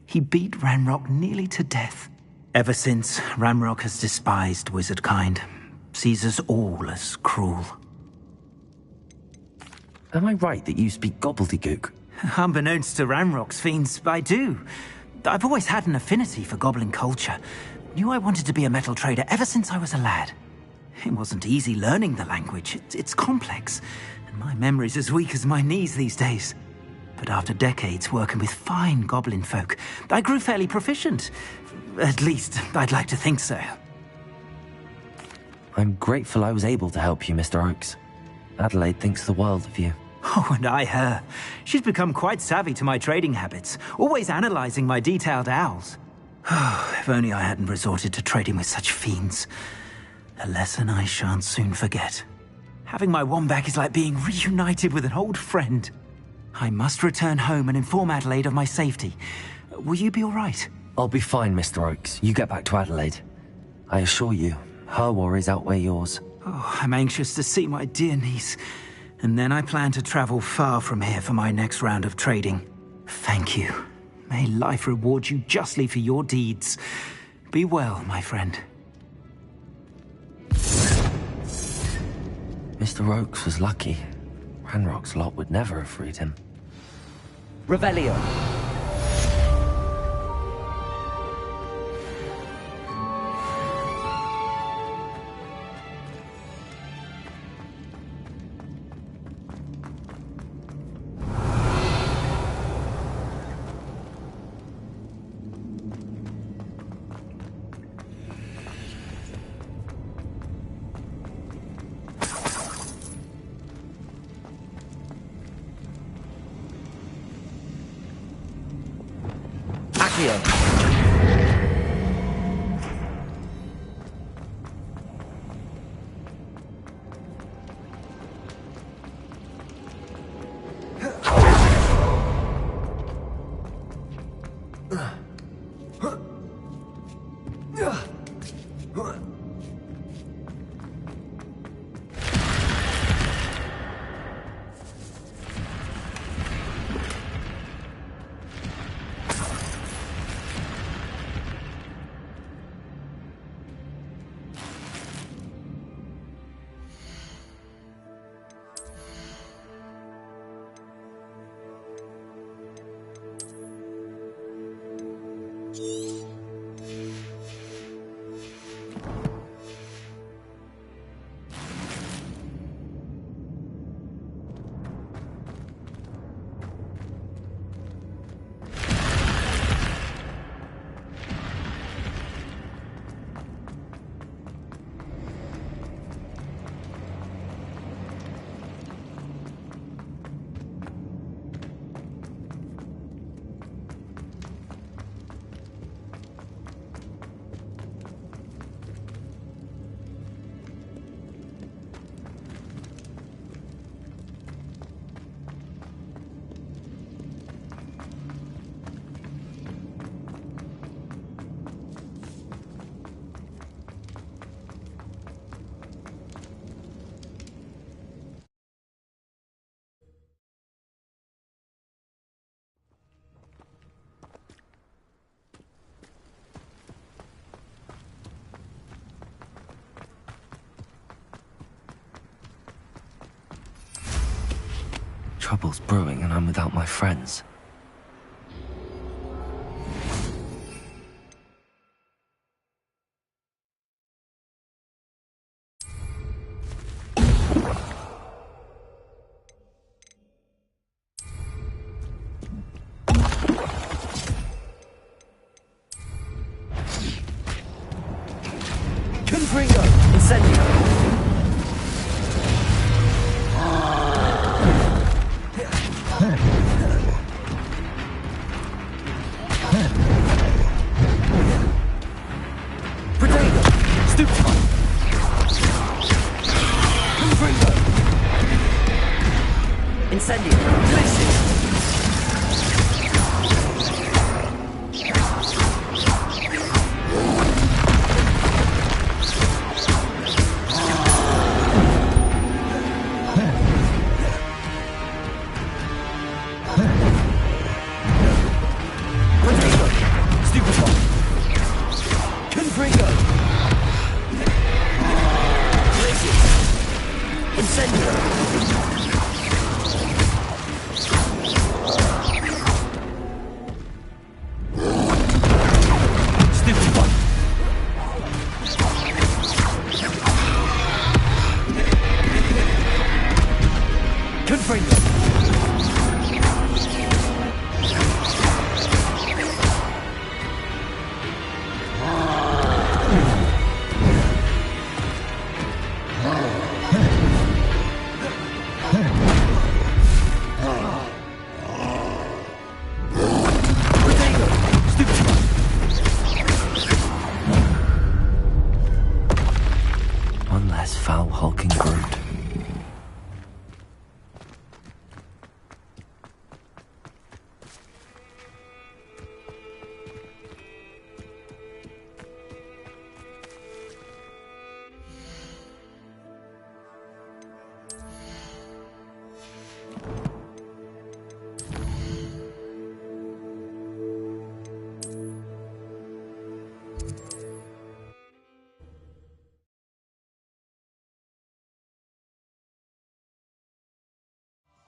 He beat Ranrock nearly to death. Ever since, Ranrock has despised wizard kind, sees us all as cruel. Am I right that you speak gobbledygook? Unbeknownst to Ranrock's fiends, I do. I've always had an affinity for goblin culture. Knew I wanted to be a metal trader ever since I was a lad. It wasn't easy learning the language. It's complex, and my memory's as weak as my knees these days. But after decades working with fine goblin folk, I grew fairly proficient. At least, I'd like to think so. I'm grateful I was able to help you, Mr. Oakes. Adelaide thinks the world of you. Oh, and I her. She's become quite savvy to my trading habits, always analyzing my detailed owls. If only I hadn't resorted to trading with such fiends. A lesson I shan't soon forget. Having my wand back is like being reunited with an old friend. I must return home and inform Adelaide of my safety. Will you be all right? I'll be fine, Mr. Oakes. You get back to Adelaide. I assure you, her worries outweigh yours. Oh, I'm anxious to see my dear niece. And then I plan to travel far from here for my next round of trading. Thank you. May life reward you justly for your deeds. Be well, my friend. Mr. Oakes was lucky. Ranrock's lot would never have freed him. Revelio. Trouble's brewing and I'm without my friends. Confringo! Incendio!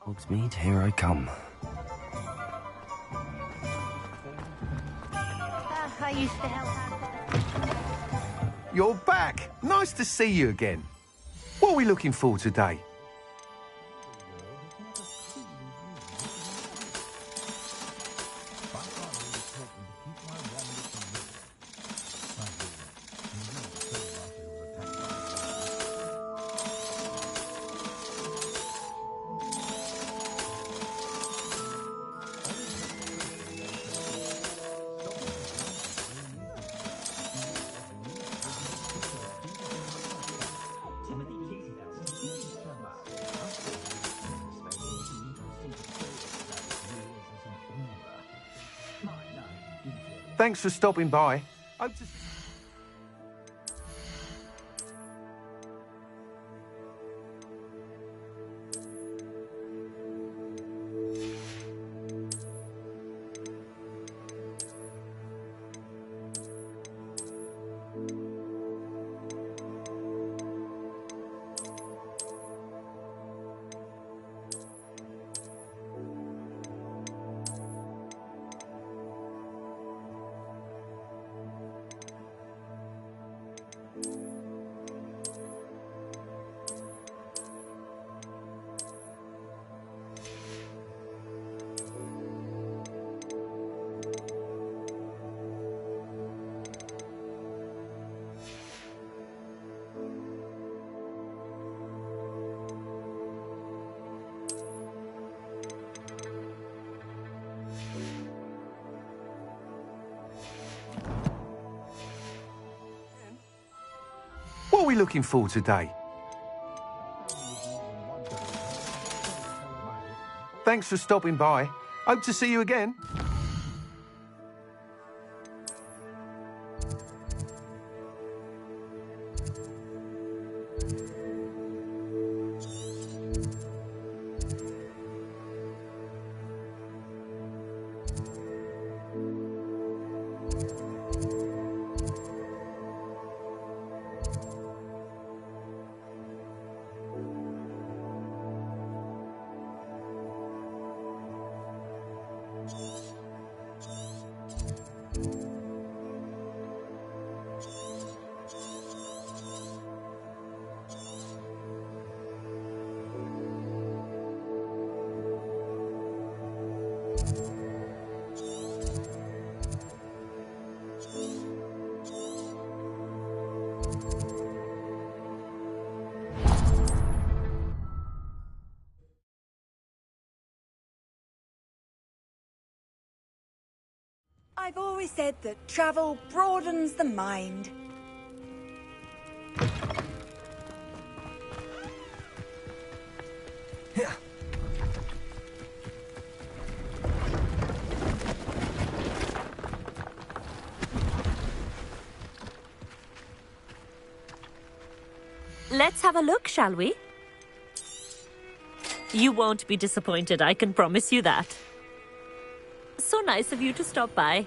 Hogsmeade, here I come. I used to help. You're back! Nice to see you again. What are we looking for today? Thanks for stopping by. Hope to... What are we looking for today? Thanks for stopping by. Hope to see you again. I've always said that travel broadens the mind. Let's have a look, shall we? You won't be disappointed, I can promise you that. So nice of you to stop by.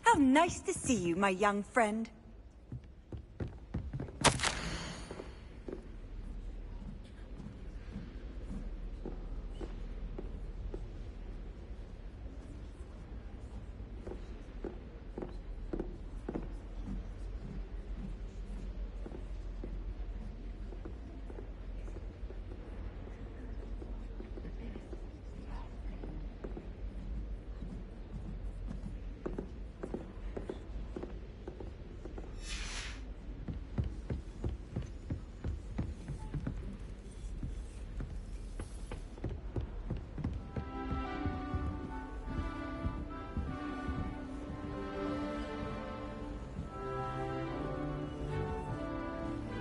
How nice to see you, my young friend.